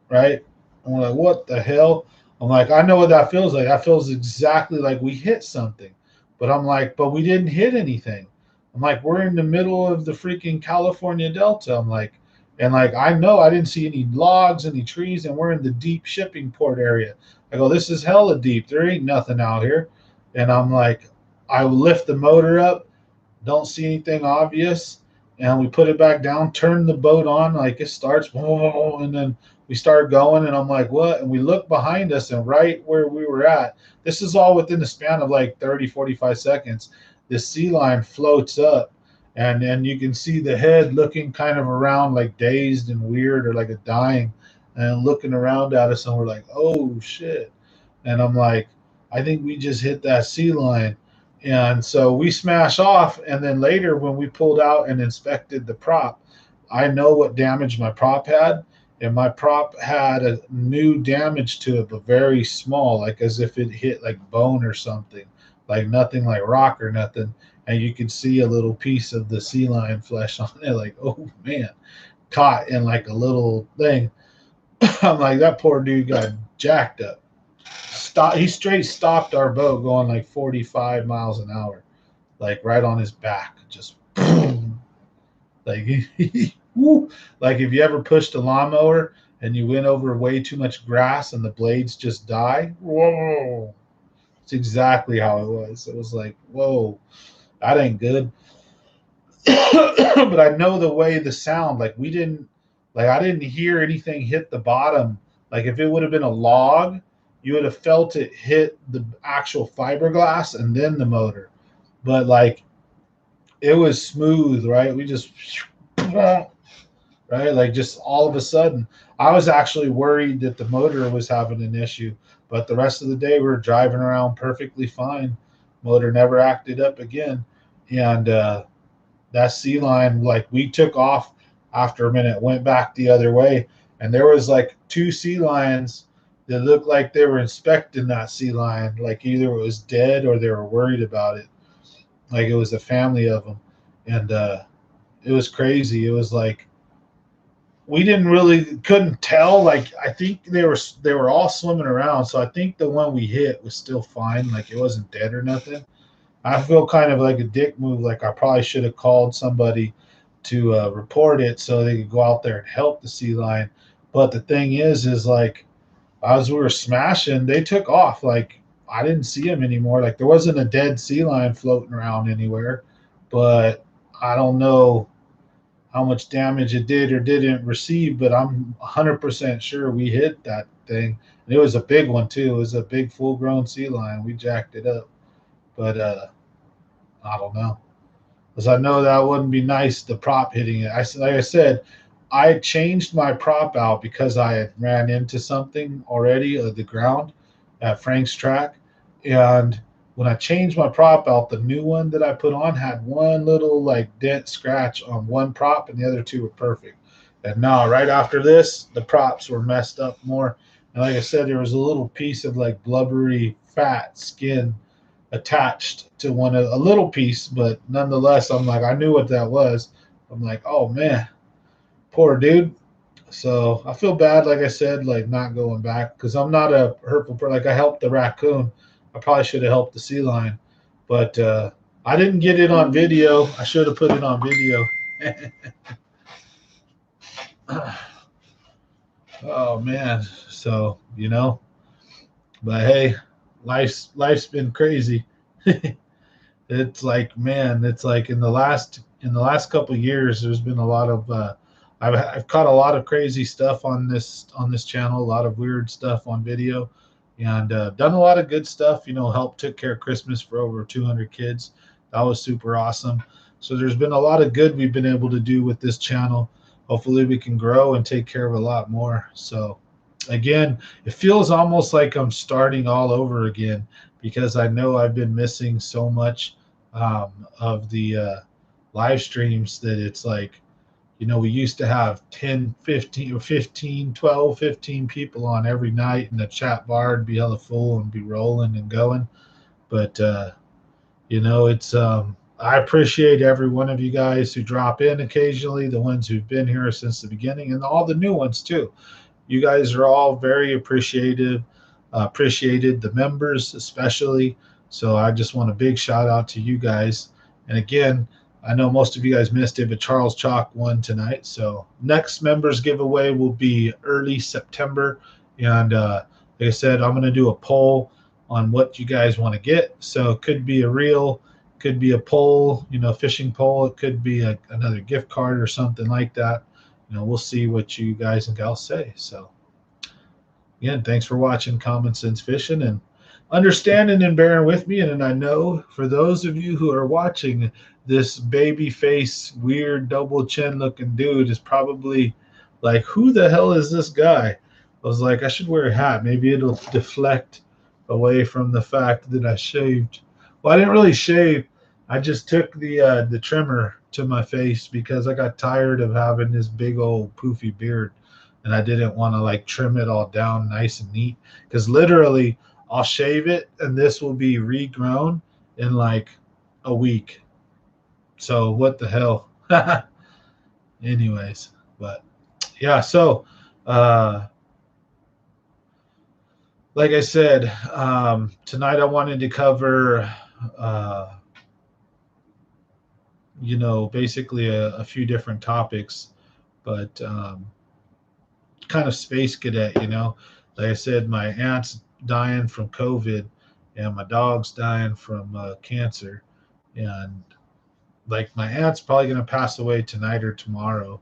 right? I'm like, what the hell? I'm like, I know what that feels like. That feels exactly like we hit something. But I'm like, but we didn't hit anything. I'm like, we're in the middle of the freaking California Delta. I'm like, and like, I know I didn't see any logs, any trees, and we're in the deep shipping port area. I go, this is hella deep. There ain't nothing out here. And I'm like, I lift the motor up, don't see anything obvious, and we put it back down, turn the boat on, like it starts, and then we start going, and I'm like, what? And we look behind us, and right where we were at, this is all within the span of like 30, 45 seconds, this sea lion floats up, and then you can see the head looking kind of around, like dazed and weird, or like a dying, and looking around at us, and we're like, oh shit. And I'm like, I think we just hit that sea lion. And so we smash off. And then later, when we pulled out and inspected the prop, I know what damage my prop had. And my prop had a new damage to it, but very small, like as if it hit like bone or something, like nothing like rock or nothing. And you could see a little piece of the sea lion flesh on it, like, oh man, caught in like a little thing. I'm like, that poor dude got jacked up. He straight stopped our boat going like 45 miles an hour, like right on his back, just boom. Like, woo. Like if you ever pushed a lawnmower and you went over way too much grass and the blades just die. Whoa. It's exactly how it was. It was like, whoa, that ain't good. But I know the way the sound, like I didn't hear anything hit the bottom. Like if it would have been a log, you would have felt it hit the actual fiberglass and then the motor. But like it was smooth, right? We just, right? Like just all of a sudden, I was actually worried that the motor was having an issue, but the rest of the day we were driving around perfectly fine. Motor never acted up again, and that sea line, like we took off after a minute, went back the other way, and there was like two sea lions that looked like they were inspecting that sea lion, like either it was dead or they were worried about it, like it was a family of them, and it was crazy. It was like we didn't really couldn't tell. Like I think they were all swimming around, so I think the one we hit was still fine, like it wasn't dead or nothing. I feel kind of like a dick move. Like I probably should have called somebody to report it so they could go out there and help the sea lion. But the thing is like as we were smashing, they took off. Like I didn't see them anymore. Like there wasn't a dead sea lion floating around anywhere. But I don't know how much damage it did or didn't receive. But I'm 100% sure we hit that thing. And it was a big one too. It was a big full-grown sea lion. We jacked it up. But I don't know, because I know that wouldn't be nice. The prop hitting it. Like I said, I changed my prop out because I had ran into something already of the ground at Frank's track, and when I changed my prop out, the new one that I put on had one little like dent scratch on one prop, and the other two were perfect. And now, right after this, the props were messed up more. And like I said, there was a little piece of like blubbery fat skin attached to one, a little piece, but nonetheless, I'm like, I knew what that was. I'm like, oh man, poor dude. So I feel bad, like I said, like not going back because I'm not a hurtful person. Like I helped the raccoon. I probably should have helped the sea lion, but I didn't get it on video. I should have put it on video. Oh man. So, but hey, life's been crazy. It's like, man, it's like in the last couple of years there's been a lot of I've caught a lot of crazy stuff on this channel, a lot of weird stuff on video, and done a lot of good stuff. Helped took care of Christmas for over 200 kids. That was super awesome. So there's been a lot of good we've been able to do with this channel. Hopefully we can grow and take care of a lot more. So again, it feels almost like I'm starting all over again because I know I've been missing so much of the live streams that it's like, we used to have 10, 15, or 15, 12, 15 people on every night, and the chat bar would be hella full and be rolling and going. But, it's, I appreciate every one of you guys who drop in occasionally, the ones who've been here since the beginning, and all the new ones too. You guys are all very appreciated, the members especially. So I just want a big shout out to you guys. And again, I know most of you guys missed it, but Charles Chalk won tonight. So next members giveaway will be early September. And like I said, I'm going to do a poll on what you guys want to get. So it could be a reel, could be a poll, fishing pole. It could be another gift card or something like that. We'll see what you guys and gals say. So again, thanks for watching Common Sense Fishing and understanding and bearing with me. And I know for those of you who are watching, this baby face, weird double chin looking dude is probably like, who the hell is this guy? I was like, I should wear a hat. Maybe it'll deflect away from the fact that I shaved. Well, I didn't really shave. I just took the trimmer to my face because I got tired of having this big old poofy beard, and I didn't want to like trim it all down nice and neat. Because literally, I'll shave it, and this will be regrown in like a week. So what the hell? Anyways, but yeah. So, like I said, tonight I wanted to cover. Basically a few different topics, but kind of space cadet, like I said, my aunt's dying from COVID and my dog's dying from cancer. And like my aunt's probably going to pass away tonight or tomorrow,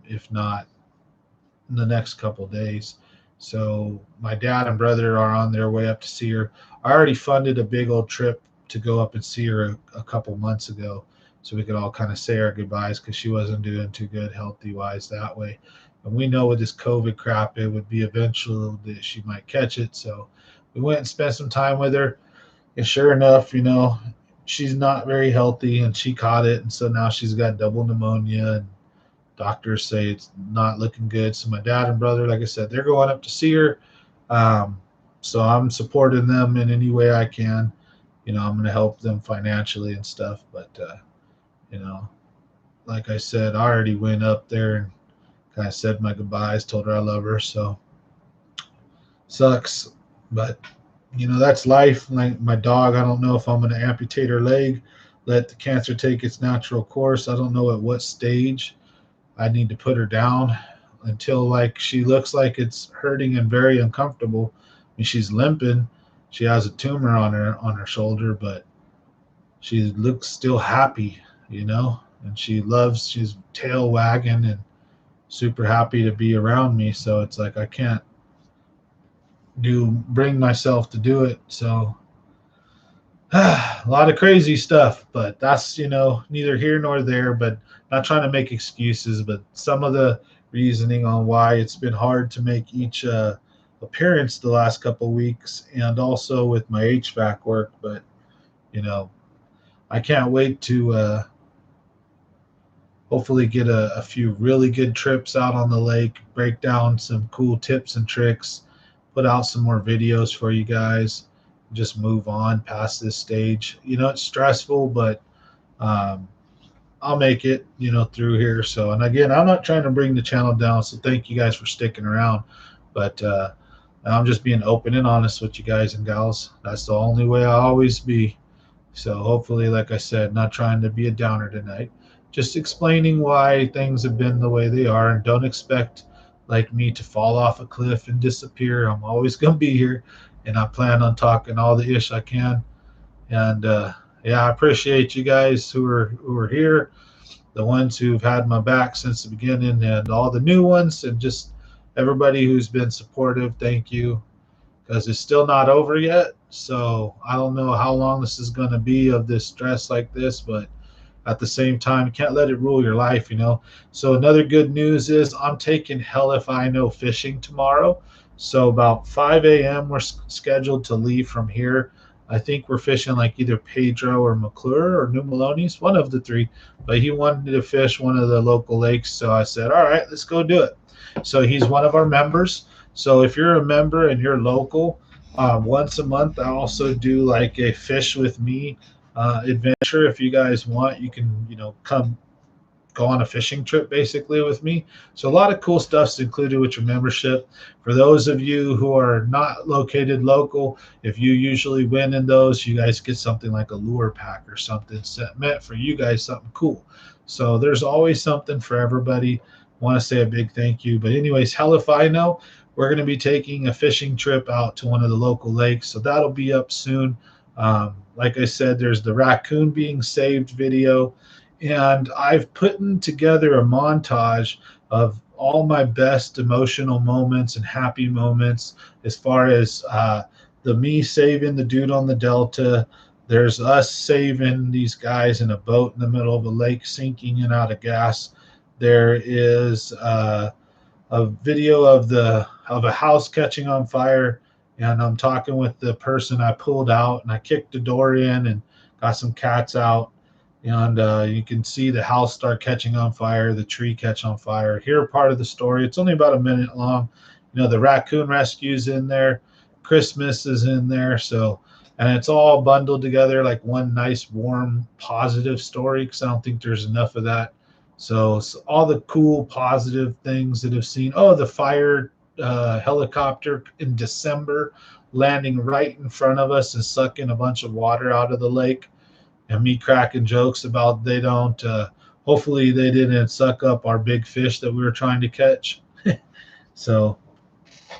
if not in the next couple of days. So my dad and brother are on their way up to see her. I already funded a big old trip to go up and see her a couple months ago, so we could all kind of say our goodbyes because she wasn't doing too good healthy wise that way. And we know with this COVID crap, it would be eventual that she might catch it. So we went and spent some time with her. And sure enough, she's not very healthy and she caught it. And so now she's got double pneumonia and doctors say it's not looking good. So my dad and brother, like I said, they're going up to see her. Um, so I'm supporting them in any way I can. I'm going to help them financially and stuff. But, you know, like I said, I already went up there and kind of said my goodbyes, told her I love her. So sucks. But, that's life. Like my dog, I don't know if I'm going to amputate her leg, let the cancer take its natural course. I don't know at what stage I need to put her down until like she looks like it's hurting and very uncomfortable. I mean, she's limping. She has a tumor on her shoulder, but she looks still happy, and she's tail wagging and super happy to be around me. So it's like I can't bring myself to do it. So a lot of crazy stuff, but that's neither here nor there. But not trying to make excuses, but some of the reasoning on why it's been hard to make each appearance the last couple of weeks, and also with my HVAC work. But I can't wait to hopefully get a few really good trips out on the lake, break down some cool tips and tricks, put out some more videos for you guys, just move on past this stage. It's stressful, but I'll make it, through here. So, and again, I'm not trying to bring the channel down, so thank you guys for sticking around. But I'm just being open and honest with you guys and gals. That's the only way I'll always be. So hopefully, like I said, not trying to be a downer tonight, just explaining why things have been the way they are, and don't expect like me to fall off a cliff and disappear. I'm always going to be here, and I plan on talking all the ish I can. And yeah, I appreciate you guys who are here, the ones who've had my back since the beginning, and all the new ones, and just everybody who's been supportive. Thank you, because it's still not over yet. So I don't know how long this is going to be of this stress like this, but at the same time, you can't let it rule your life. So another good news is I'm taking Hell If I Know fishing tomorrow. So about 5 a.m. we're scheduled to leave from here. I think we're fishing like either Pedro or McClure or New Maloney's, one of the three. But he wanted to fish one of the local lakes, so I said, all right, let's go do it. So he's one of our members. So if you're a member and you're local, once a month I also do like a fish with me adventure. If you guys want, you can come go on a fishing trip basically with me. So a lot of cool stuff's included with your membership. For those of you who are not located local, if you usually win in those, you guys get something like a lure pack or something meant for you guys, something cool. So there's always something for everybody. Want to say a big thank you. But anyways, Hell If I Know, we're going to be taking a fishing trip out to one of the local lakes. So that'll be up soon. Like I said, there's the raccoon being saved video. And I've put together a montage of all my best emotional moments and happy moments, as far as the me saving the dude on the Delta. There's us saving these guys in a boat in the middle of a lake sinking and out of gas. There is a video of a house catching on fire, and I'm talking with the person I pulled out, and I kicked the door in and got some cats out. And you can see the house start catching on fire, the tree catch on fire. Hear part of the story. It's only about a minute long. The raccoon rescue's in there. Christmas is in there. So, and it's all bundled together like one nice, warm, positive story, because I don't think there's enough of that. So all the cool, positive things that I've seen. Oh, the fire helicopter in December landing right in front of us and sucking a bunch of water out of the lake. And me cracking jokes about they don't, hopefully they didn't suck up our big fish that we were trying to catch. So,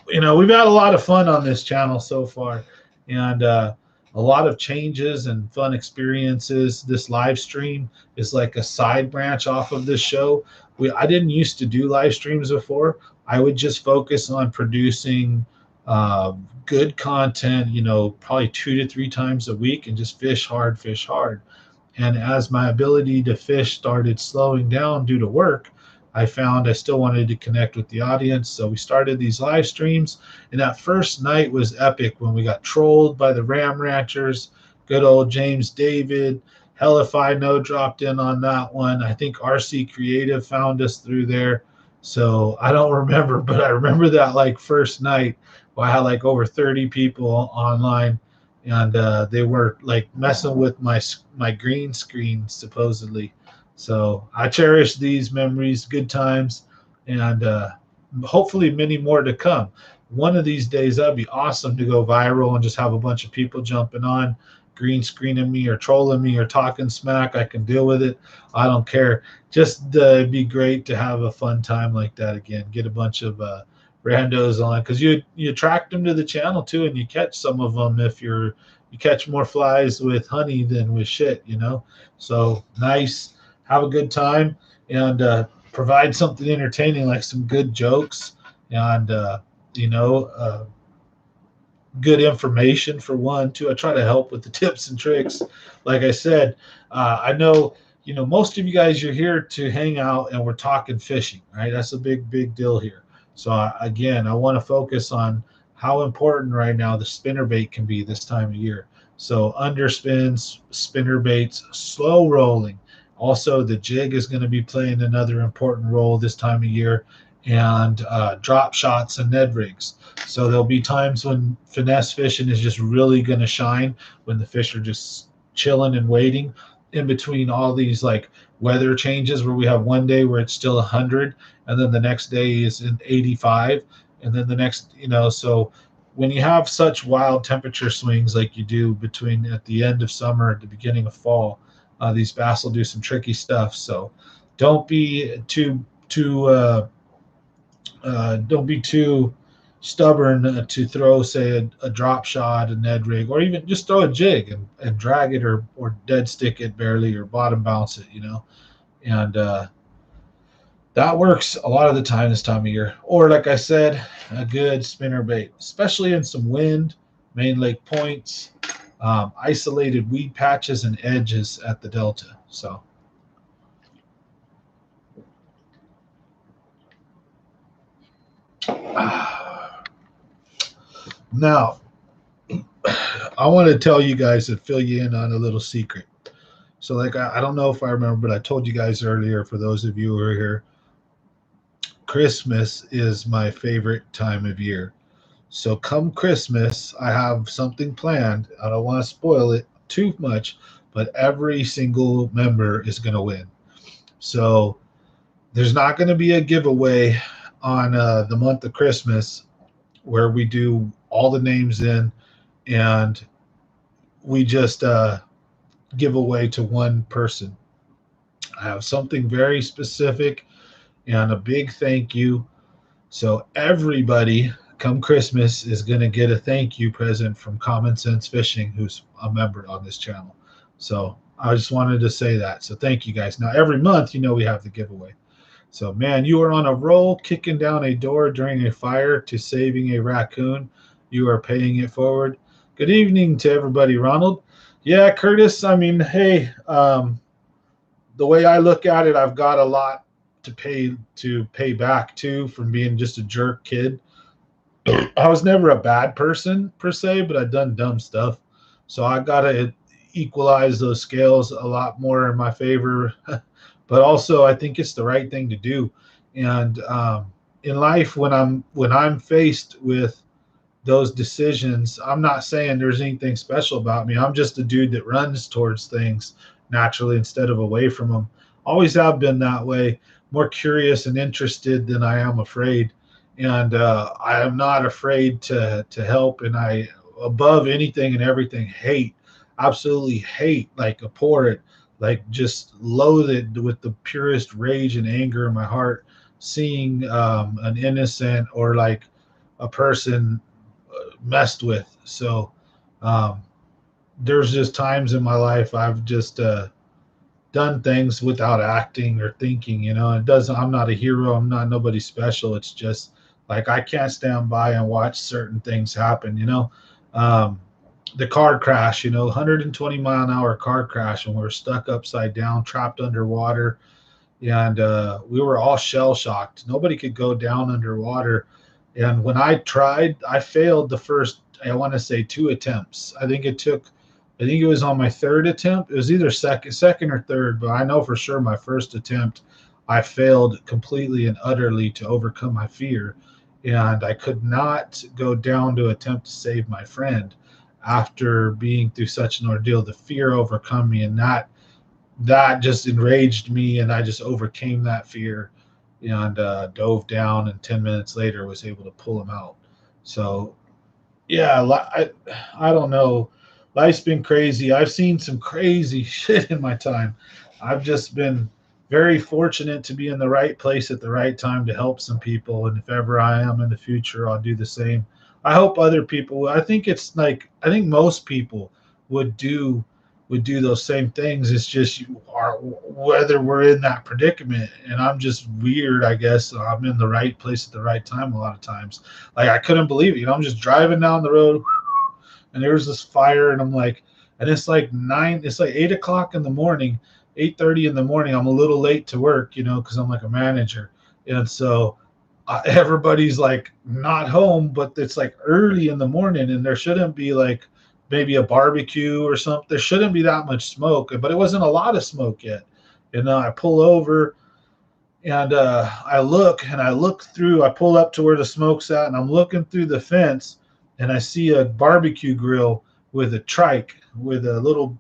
we've had a lot of fun on this channel so far, and a lot of changes and fun experiences. This live stream is like a side branch off of this show. I didn't used to do live streams before. I would just focus on producing good content, probably 2 to 3 times a week, and just fish hard. And as my ability to fish started slowing down due to work, I found I still wanted to connect with the audience. So we started these live streams. And that first night was epic when we got trolled by the Ram Ranchers. Good old James David. Hell if I know dropped in on that one. I think RC Creative found us through there. So I don't remember, but I remember that like first night I had like over 30 people online, and they were like messing with my green screen supposedly. So I cherish these memories, good times, and hopefully many more to come. One of these days, that'd be awesome to go viral and just have a bunch of people jumping on, green screening me or trolling me or talking smack. I can deal with it. I don't care. Just it'd be great to have a fun time like that again. Get a bunch of randos on, because you attract them to the channel too, and you catch some of them if you catch more flies with honey than with shit. So nice, have a good time, and provide something entertaining like some good jokes, and you know uh, good information for one. Two, I try to help with the tips and tricks. Like I said, I know most of you guys, you're here to hang out and we're talking fishing, right? That's a big deal here. So again, I want to focus on how important right now the spinner bait can be this time of year. So underspins, spinner baits, slow rolling. Also, the jig is going to be playing another important role this time of year, and drop shots and Ned rigs. So there'll be times when finesse fishing is just really going to shine, when the fish are just chilling and waiting in between all these like weather changes, where we have one day where it's still 100, and then the next day is in 85, and then the next, so when you have such wild temperature swings like you do between at the end of summer at the beginning of fall, these bass will do some tricky stuff. So don't be too stubborn to throw, say, a drop shot, a Ned rig, or even just throw a jig and drag it, or dead stick it barely, or bottom bounce it. And that works a lot of the time this time of year. Or like I said, a good spinner bait, especially in some wind, main lake points, isolated weed patches and edges at the Delta. So now I want to tell you guys and fill you in on a little secret. So like I don't know if I remember, but I told you guys earlier, for those of you who are here, Christmas is my favorite time of year. So come Christmas, I have something planned. I don't want to spoil it too much, but every single member is going to win. So there's not going to be a giveaway on the month of Christmas where we do all the names in, and we just give away to one person. I have something very specific and a big thank you. So everybody come Christmas is going to get a thank you present from Common Sense Fishing, who's a member on this channel. So I just wanted to say that. So thank you guys. Now every month, we have the giveaway. So man, you are on a roll, kicking down a door during a fire to saving a raccoon. You are paying it forward. Good evening to everybody, Ronald. Yeah, Curtis. I mean, hey, the way I look at it, I've got a lot to pay back too, from being just a jerk kid. I was never a bad person per se, but I've done dumb stuff. So I gotta equalize those scales a lot more in my favor. But also, I think it's the right thing to do. And in life, when I'm faced with those decisions, I'm not saying there's anything special about me. I'm just a dude that runs towards things naturally instead of away from them. Always have been that way, more curious and interested than I am afraid. And I am not afraid to help. And I, above anything and everything, absolutely hate, like abhor it, like just loathe it with the purest rage and anger in my heart, seeing an innocent or like a person messed with. So there's just times in my life I've just done things without acting or thinking. It doesn't, I'm not a hero, I'm not nobody special. It's just like I can't stand by and watch certain things happen. The car crash, 120-mile-an-hour car crash, and we're stuck upside down, trapped underwater. and we were all shell shocked. Nobody could go down underwater. And when I tried, I failed the first, I want to say, two attempts. I think it was on my third attempt. It was either second or third, but I know for sure my first attempt, I failed completely and utterly to overcome my fear. And I could not go down to attempt to save my friend after being through such an ordeal. The fear overcome me, and that just enraged me, and I just overcame that fear and dove down, and 10 minutes later was able to pull him out. So yeah, I don't know. Life's been crazy. I've seen some crazy shit in my time. I've just been very fortunate to be in the right place at the right time to help some people. And if ever I am in the future, I'll do the same. I hope other people, I think it's like, I think most people would do those same things. It's just you are, whether we're in that predicament, and I'm just weird, I guess. So I'm in the right place at the right time a lot of times. Like I couldn't believe it. I'm just driving down the road, and there's this fire, and I'm like, and it's like 8 o'clock in the morning, 8:30 in the morning. I'm a little late to work, because I'm like a manager, and so everybody's like not home, but it's like early in the morning, and there shouldn't be like maybe a barbecue or something. There shouldn't be that much smoke, but it wasn't a lot of smoke yet. And I pull over, and I look through. I pull up to where the smoke's at, and I'm looking through the fence, and I see a barbecue grill with a trike, with a little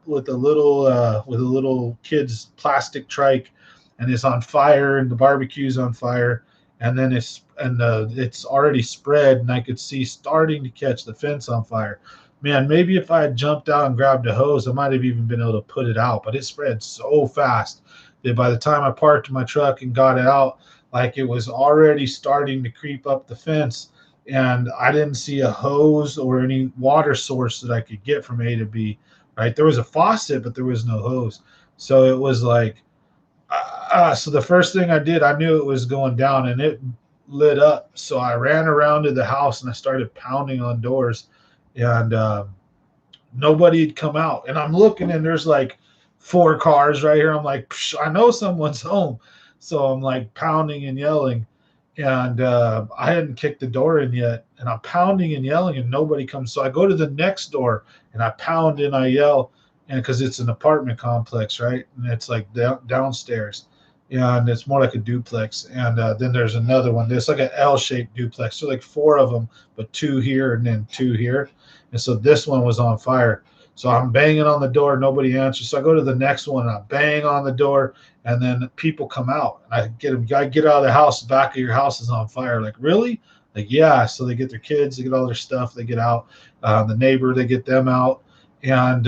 kid's plastic trike, and it's on fire, and the barbecue's on fire, and then it's already spread, and I could see starting to catch the fence on fire. Man, maybe if I had jumped out and grabbed a hose, I might have even been able to put it out, but it spread so fast that by the time I parked my truck and got it out, like it was already starting to creep up the fence, and I didn't see a hose or any water source that I could get from A to B. Right, there was a faucet, but there was no hose, so it was like, so the first thing I did, I knew it was going down, and it lit up. So I ran around to the house, and I started pounding on doors, and nobody had come out. And I'm looking, and there's like 4 cars right here. I'm like, psh, I know someone's home. So I'm like pounding and yelling, and I hadn't kicked the door in yet. And I'm pounding and yelling, and nobody comes. So I go to the next door, and I pound and I yell, and because it's an apartment complex, right? And it's like downstairs, and it's more like a duplex. And then there's another one. There's like an L-shaped duplex. So like 4 of them, but 2 here and then 2 here. And so this one was on fire. So I'm banging on the door, nobody answers. So I go to the next one, and I bang on the door, and then people come out. And I get them, get out of the house. The back of your house is on fire. Like, really? Like, yeah. So they get their kids, they get all their stuff, they get out. The neighbor, they get them out. And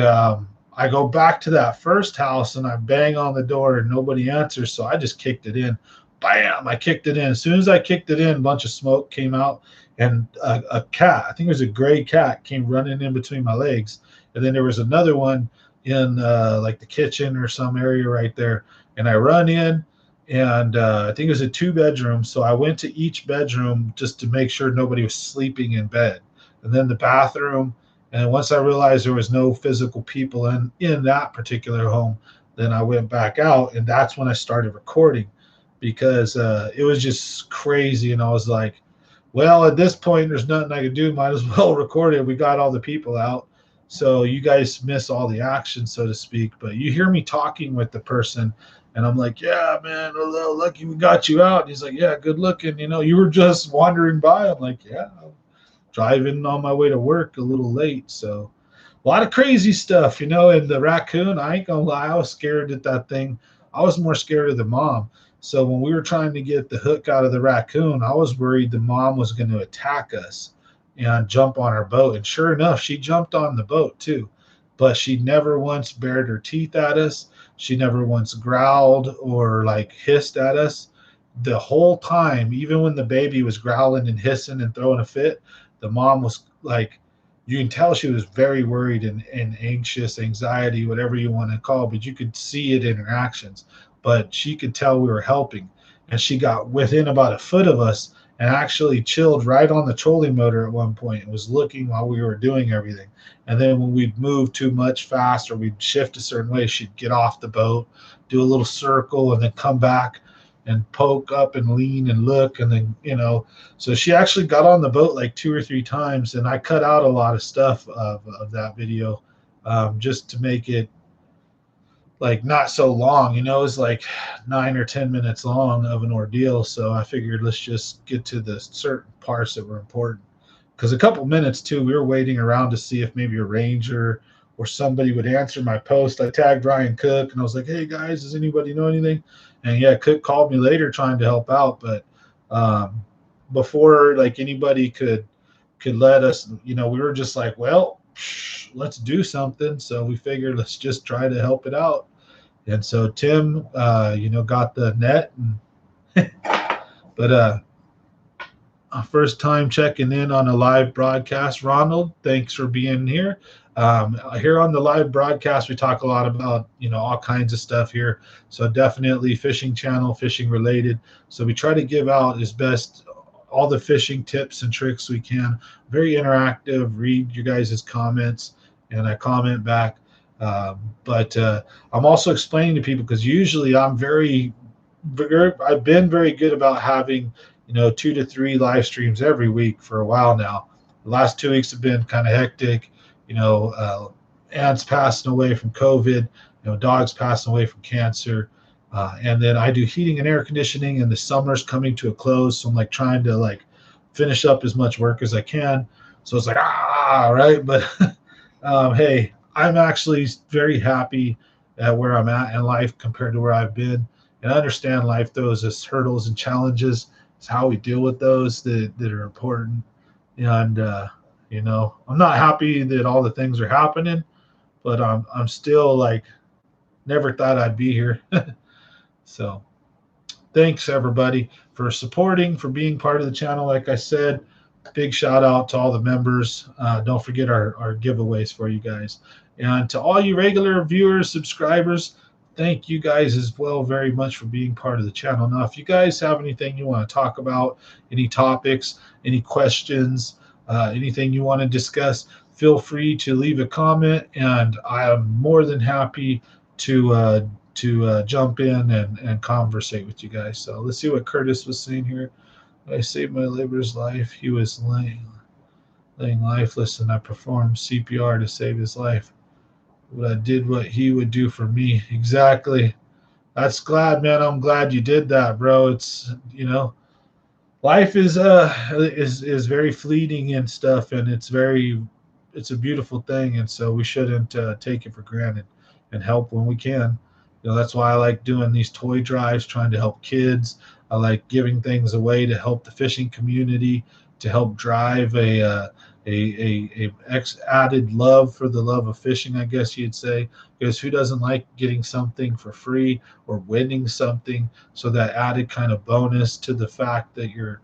I go back to that first house, and I bang on the door, and nobody answers. So I just kicked it in. Bam! I kicked it in. As soon as I kicked it in, a bunch of smoke came out, and a cat, I think it was a gray cat, came running in between my legs. And then there was another one in like the kitchen or some area right there. And I run in, and I think it was a 2-bedroom. So I went to each bedroom just to make sure nobody was sleeping in bed. And then the bathroom. And once I realized there was no physical people in that particular home, then I went back out, and that's when I started recording, because it was just crazy. And I was like, well, at this point, there's nothing I can do. Might as well record it. We got all the people out. So you guys miss all the action, so to speak. But you hear me talking with the person, and I'm like, yeah, man, lucky we got you out. And he's like, yeah, good looking. You were just wandering by. I'm like, yeah, I'm driving on my way to work a little late. So a lot of crazy stuff, and the raccoon, I ain't gonna lie, I was scared at that thing. I was more scared of the mom. So when we were trying to get the hook out of the raccoon, I was worried the mom was going to attack us and jump on our boat. And sure enough, she jumped on the boat too. But she never once bared her teeth at us. She never once growled or like hissed at us. The whole time, even when the baby was growling and hissing and throwing a fit, the mom was like, you can tell she was very worried and anxious, anxiety, whatever you want to call it, but you could see it in her actions. But she could tell we were helping. And she got within about a foot of us and actually chilled right on the trolling motor at one point and was looking while we were doing everything. And then when we'd move too much fast or we'd shift a certain way, she'd get off the boat, do a little circle, and then come back. and poke up and lean and look, and then so she actually got on the boat like 2 or 3 times, and I cut out a lot of stuff of that video, just to make it like not so long. It's like 9 or 10 minutes long of an ordeal. So I figured let's just get to the certain parts that were important. Because a couple minutes too, we were waiting around to see if maybe a ranger or somebody would answer my post. I tagged Ryan Cook and I was like, "Hey guys, does anybody know anything?" And yeah, Cook called me later trying to help out, but before like anybody could let us, we were just like, well, let's do something. So we figured let's just try to help it out. And so Tim, got the net. But first time checking in on a live broadcast. Ronald, thanks for being here. Here on the live broadcast, we talk a lot about, all kinds of stuff here. So definitely fishing channel, fishing related. So we try to give out as best all the fishing tips and tricks we can. Very interactive, read your guys' comments, and I comment back. But I'm also explaining to people, because usually I've been very good about having 2 to 3 live streams every week for a while now. The last 2 weeks have been kind of hectic. Ants passing away from COVID, dogs passing away from cancer. And then I do heating and air conditioning, and the summer's coming to a close. So I'm like trying to like finish up as much work as I can. So it's like, right. But hey, I'm actually very happy at where I'm at in life compared to where I've been. And I understand life throws us hurdles and challenges. It's how we deal with those that are important. And, I'm not happy that all the things are happening, but I'm still like, never thought I'd be here. So thanks everybody for supporting, for being part of the channel. Like I said, big shout out to all the members. Don't forget our giveaways for you guys. And to all you regular viewers, subscribers, thank you guys as well very much for being part of the channel. Now, if you guys have anything you want to talk about, any topics, any questions, anything you want to discuss, feel free to leave a comment, and I am more than happy to jump in and conversate with you guys. So let's see what Curtis was saying here. I saved my labor's life. He was laying lifeless, and I performed CPR to save his life. But I did what he would do for me. Exactly. That's glad, man. I'm glad you did that, bro. It's life is very fleeting and stuff, and it's a beautiful thing, and so we shouldn't take it for granted and help when we can. That's why I like doing these toy drives, trying to help kids. I like giving things away to help the fishing community, to help drive a added love for the love of fishing, I guess you'd say. Because who doesn't like getting something for free or winning something? So that added kind of bonus to the fact that you're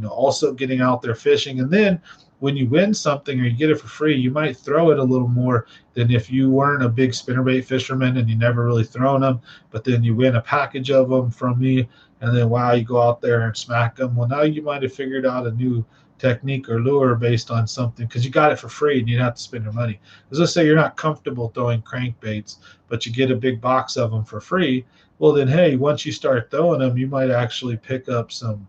also getting out there fishing. And then when you win something or you get it for free, you might throw it a little more than if you weren't a big spinnerbait fisherman and you never really thrown them, but then you win a package of them from me, and then wow, you go out there and smack them. Well, now you might have figured out a new technique or lure based on something, because you got it for free and you didn't have to spend your money. As let's say you're not comfortable throwing crankbaits, but you get a big box of them for free. Well, then hey, once you start throwing them, you might actually pick up some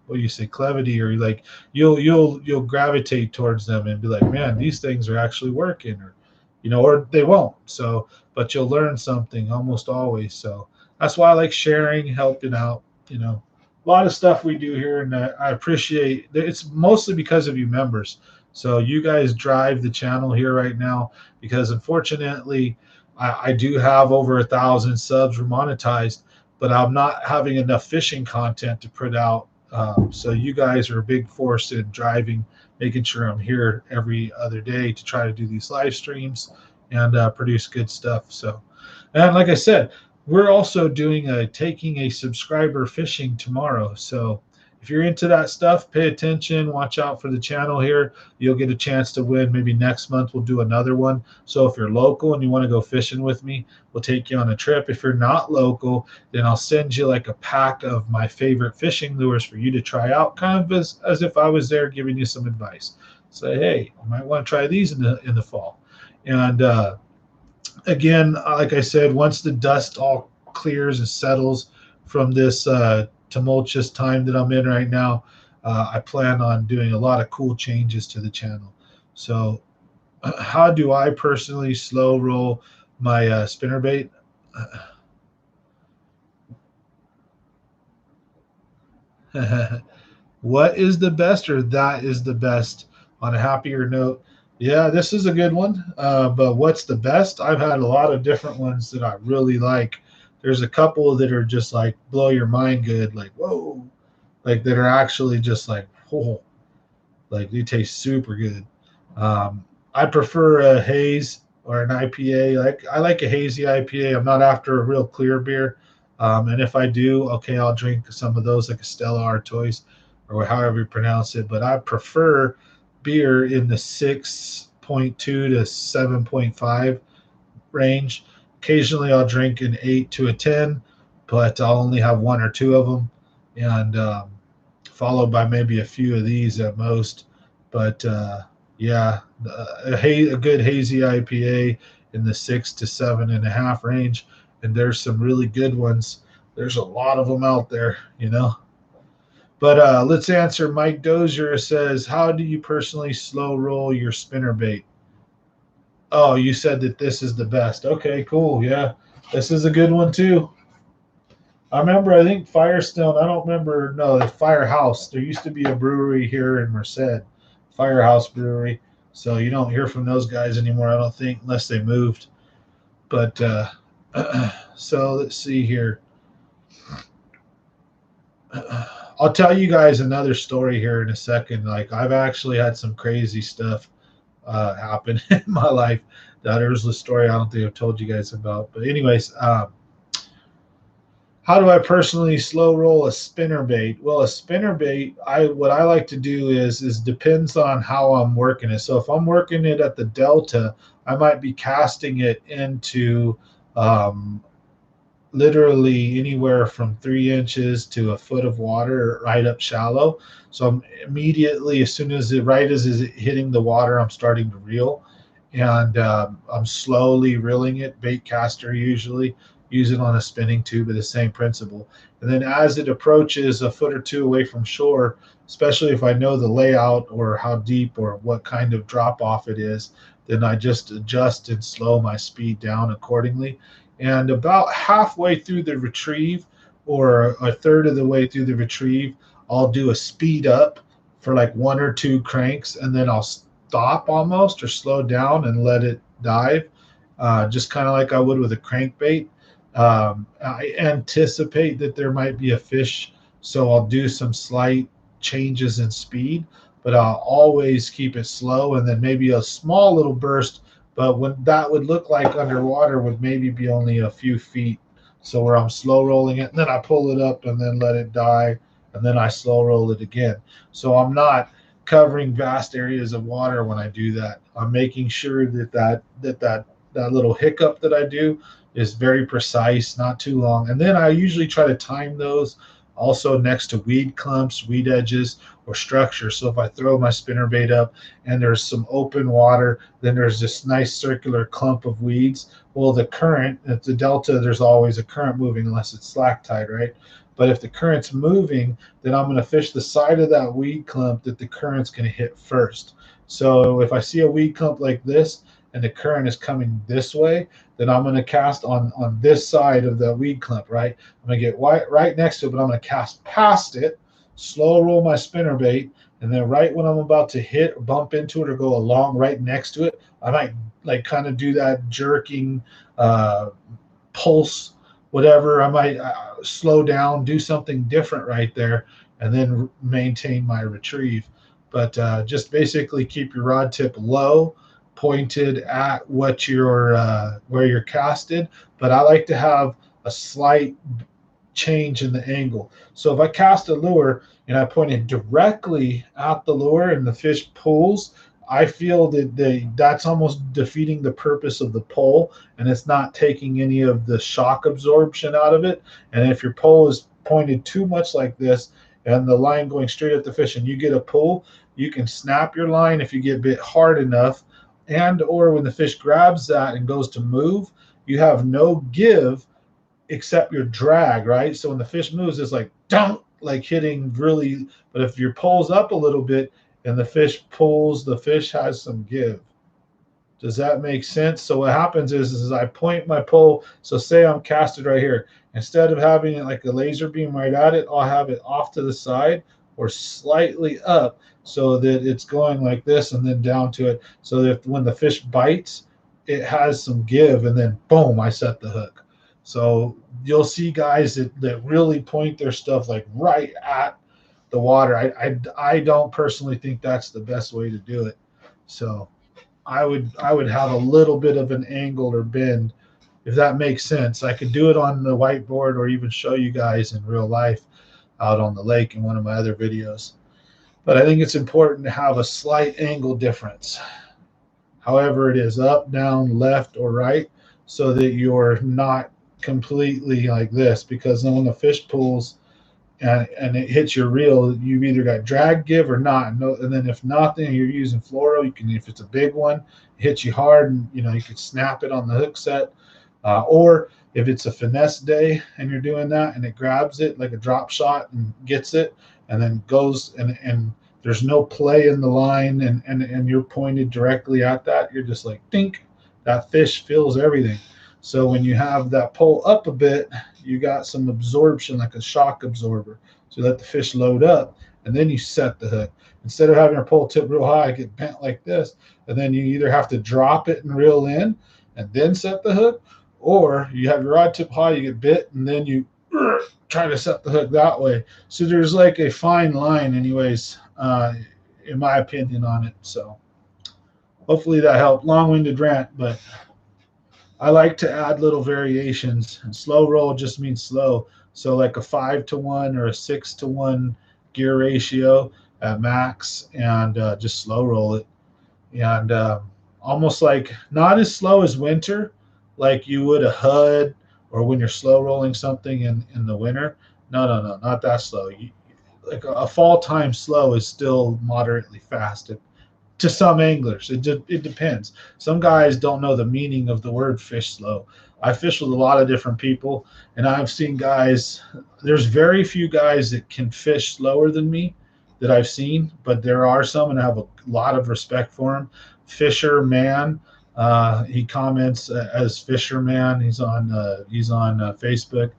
what do you say, clevity, or like you'll gravitate towards them and be like, man, these things are actually working, or they won't. So, but you'll learn something almost always. So that's why I like sharing, helping out. A lot of stuff we do here, and I appreciate it's mostly because of you members. So you guys drive the channel here right now, because unfortunately I do have over 1,000 subs monetized, but I'm not having enough fishing content to put out. So you guys are a big force in driving, making sure I'm here every other day to try to do these live streams and produce good stuff. So, and like I said, we're also doing taking a subscriber fishing tomorrow. So if you're into that stuff, pay attention, watch out for the channel here. You'll get a chance to win. Maybe next month we'll do another one. So if you're local and you want to go fishing with me, we'll take you on a trip. If you're not local, then I'll send you like a pack of my favorite fishing lures for you to try out, kind of as if I was there giving you some advice. Say, hey, you might want to try these in the fall. And again, like I said, once the dust all clears and settles from this tumultuous time that I'm in right now, I plan on doing a lot of cool changes to the channel. So how do I personally slow roll my spinnerbait? What is the best, or that is the best? On a happier note, yeah, this is a good one. But what's the best? I've had a lot of different ones that I really like. There's a couple that are just like blow your mind good, like whoa, like that are actually just like oh, like they taste super good. I prefer a haze or an IPA. Like I like a hazy IPA. I'm not after a real clear beer. And if I do, okay, I'll drink some of those like a Stella Artois or however you pronounce it. But I prefer beer in the 6.2 to 7.5 range. Occasionally, I'll drink an 8 to a 10, but I'll only have one or two of them, and followed by maybe a few of these at most. But yeah, a good hazy IPA in the 6 to 7.5 range, and there's some really good ones. There's a lot of them out there, you know. But let's answer. Mike Dozier says, "How do you personally slow roll your spinnerbait?" Oh, you said that this is the best. Okay, cool. Yeah, this is a good one too. I remember, I think Firestone, I don't remember, no, the Firehouse. There used to be a brewery here in Merced, Firehouse Brewery. So you don't hear from those guys anymore, I don't think, unless they moved. But so let's see here. I'll tell you guys another story here in a second. Like, I've actually had some crazy stuff happen in my life. There's the story I don't think I've told you guys about. But anyways, how do I personally slow roll a spinnerbait? Well, a spinnerbait, what I like to do is depends on how I'm working it. So if I'm working it at the delta, I might be casting it into um, literally anywhere from 3 inches to a foot of water right up shallow. So I'm immediately, as soon as it hitting the water, I'm starting to reel, and I'm slowly reeling it. Bait caster usually use it on a spinning tube, of the same principle. And then as it approaches a foot or two away from shore, especially if I know the layout or how deep or what kind of drop off it is, then I just adjust and slow my speed down accordingly. And about halfway through the retrieve, or a third of the way through the retrieve, I'll do a speed up for like one or two cranks, and then I'll stop almost or slow down and let it dive, just kind of like I would with a crankbait. I anticipate that there might be a fish, so I'll do some slight changes in speed, but I'll always keep it slow, and then maybe a small little burst. But when that would look like underwater would maybe be only a few feet. So where I'm slow rolling it, and then I pull it up and then let it die, and then I slow roll it again. So I'm not covering vast areas of water when I do that. I'm making sure that little hiccup that I do is very precise, not too long. And then I usually try to time those also next to weed clumps, weed edges, or structure. So if I throw my spinnerbait up and there's some open water, then there's this nice circular clump of weeds. Well, the current at the delta, there's always a current moving unless it's slack tide, right? But if the current's moving, then I'm going to fish the side of that weed clump that the current's going to hit first. So if I see a weed clump like this and the current is coming this way, then I'm going to cast on this side of the weed clump, right? I'm going to get right next to it, but I'm going to cast past it, slow roll my spinnerbait, and then right when I'm about to hit or bump into it or go along right next to it, I might like kind of do that jerking pulse, whatever. I might slow down, do something different right there, and then maintain my retrieve. But just basically keep your rod tip low, pointed at what you're where you're casted. But I like to have a slight change in the angle. So if I cast a lure and I point it directly at the lure and the fish pulls, I feel that that's almost defeating the purpose of the pole, and it's not taking any of the shock absorption out of it. And if your pole is pointed too much like this and the line going straight at the fish and you get a pull, you can snap your line if you get bit hard enough, and or when the fish grabs that and goes to move, you have no give except your drag, right? So when the fish moves, it's like don't like hitting really. But if your pole's up a little bit and the fish pulls, the fish has some give. Does that make sense? So what happens is I point my pole. So say I'm casted right here. Instead of having it like a laser beam right at it, I'll have it off to the side or slightly up so that it's going like this and then down to it. So that when the fish bites, it has some give, and then boom, I set the hook. So you'll see guys that really point their stuff like right at the water. I don't personally think that's the best way to do it. So I would have a little bit of an angle or bend, if that makes sense. I could do it on the whiteboard or even show you guys in real life out on the lake in one of my other videos. But I think it's important to have a slight angle difference. However it is, up, down, left, or right, so that you're not completely like this, because then when the fish pulls and it hits your reel, you've either got drag give or not. No, and then if nothing, you're using fluoro. You can, if it's a big one, it hits you hard, and you could snap it on the hook set. Or if it's a finesse day and you're doing that and it grabs it like a drop shot and gets it and then goes and there's no play in the line and you're pointed directly at that, you're just like dink, that fish feels everything. So when you have that pole up a bit, you got some absorption like a shock absorber. So you let the fish load up and then you set the hook. Instead of having your pole tip real high, get bent like this, and then you either have to drop it and reel in and then set the hook, or you have your rod tip high, you get bit, and then you try to set the hook that way. So there's like a fine line, anyways, in my opinion on it. So hopefully that helped. Long-winded rant, but I like to add little variations. And slow roll just means slow. So like a 5-to-1 or a 6-to-1 gear ratio at max, and just slow roll it. And almost like not as slow as winter, like you would a HUD or when you're slow rolling something in the winter. No, not that slow. Like a fall time slow is still moderately fast to some anglers. It depends. Some guys don't know the meaning of the word fish slow. I fish with a lot of different people, and I've seen guys. There's very few guys that can fish slower than me that I've seen, but there are some, and I have a lot of respect for them. Fisherman, he comments as Fisherman. He's on Facebook.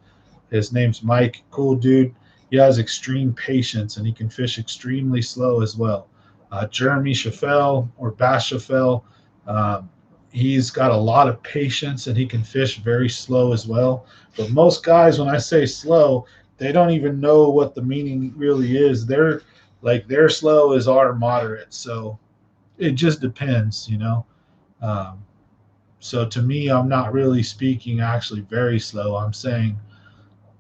His name's Mike. Cool dude. He has extreme patience, and he can fish extremely slow as well. Jeremy Chaffel or Bass Chaffel, he's got a lot of patience, and he can fish very slow as well. But most guys, when I say slow, they don't even know what the meaning really is. They're like their slow is our moderate. So it just depends. So to me, I'm not really speaking actually very slow. I'm saying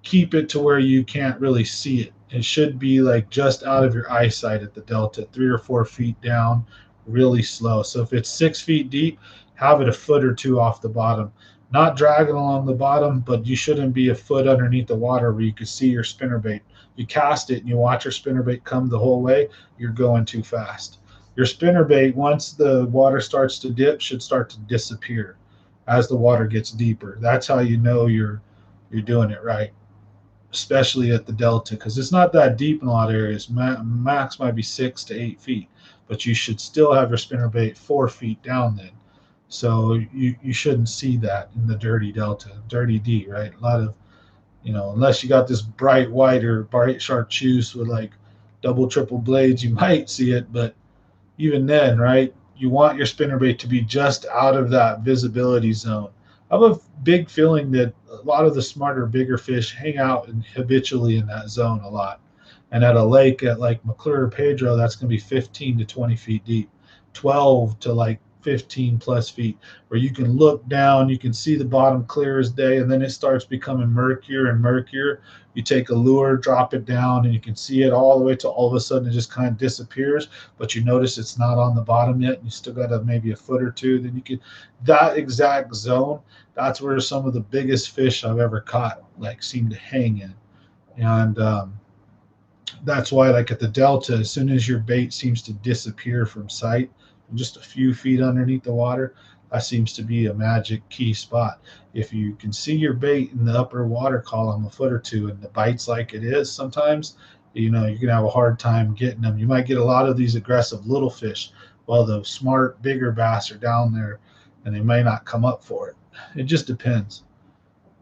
keep it to where you can't really see it. It should be like just out of your eyesight at the delta, 3 or 4 feet down, really slow. So if it's 6 feet deep, have it a foot or two off the bottom. Not dragging along the bottom, but you shouldn't be a foot underneath the water where you can see your spinnerbait. You cast it and you watch your spinnerbait come the whole way, you're going too fast. Your spinnerbait, once the water starts to dip, should start to disappear as the water gets deeper. That's how you know you're doing it right, especially at the delta, because it's not that deep in a lot of areas. Max might be 6 to 8 feet, but you should still have your spinnerbait 4 feet down then. So you shouldn't see that in the dirty delta, dirty D, right? A lot of, unless you got this bright white or bright chartreuse with like double, triple blades, you might see it. But even then, right, you want your spinnerbait to be just out of that visibility zone. I have a big feeling that a lot of the smarter, bigger fish hang out and habitually in that zone a lot. And at a lake at like McClure or Pedro, that's going to be 15 to 20 feet deep, 12 to like 15 plus feet, where you can look down, you can see the bottom clear as day, and then it starts becoming murkier and murkier. You take a lure, drop it down, and you can see it all the way to all of a sudden it just kind of disappears, but you notice it's not on the bottom yet, and you still got maybe a foot or two. Then you can, that exact zone, that's where some of the biggest fish I've ever caught like seem to hang in. And that's why, like at the delta, as soon as your bait seems to disappear from sight, just a few feet underneath the water, that seems to be a magic key spot. If you can see your bait in the upper water column a foot or two and the bite's like it is sometimes, you're going to have a hard time getting them. You might get a lot of these aggressive little fish while the smart, bigger bass are down there and they may not come up for it. It just depends.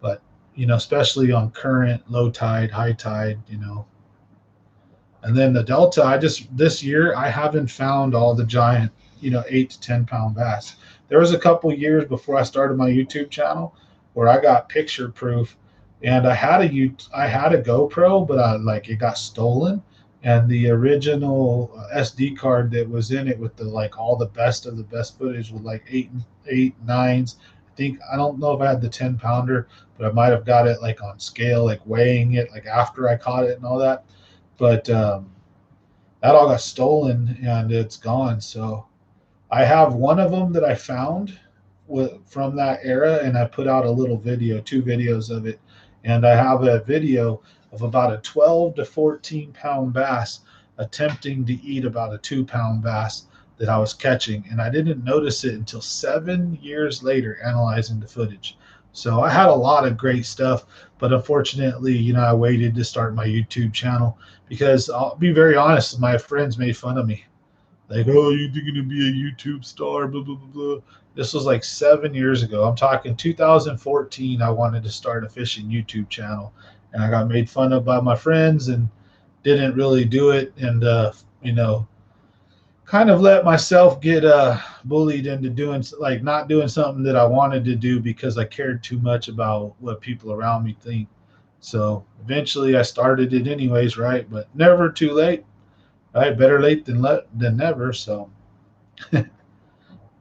But, especially on current, low tide, high tide, and then the Delta, this year I haven't found all the giant, 8 to 10 pound bass. There was a couple years before I started my YouTube channel where I got picture proof, and I had a GoPro, but it got stolen, and the original SD card that was in it with the all the best of the best footage with eight nines. I don't know if I had the 10 pounder, but I might have got it on scale, weighing it after I caught it and all that. But that all got stolen and it's gone. So I have one of them that I found from that era, and I put out a little video, 2 videos of it. And I have a video of about a 12 to 14 pound bass attempting to eat about a 2 pound bass that I was catching. And I didn't notice it until 7 years later, analyzing the footage. So I had a lot of great stuff, but unfortunately, I waited to start my YouTube channel because I'll be very honest, my friends made fun of me. Like, oh, you're going to be a YouTube star, blah, blah, blah, blah. This was 7 years ago. I'm talking 2014. I wanted to start a fishing YouTube channel, and I got made fun of by my friends and didn't really do it. And, kind of let myself get bullied into doing not doing something that I wanted to do because I cared too much about what people around me think. So eventually I started it anyways, right? But never too late, right? Better late than never. So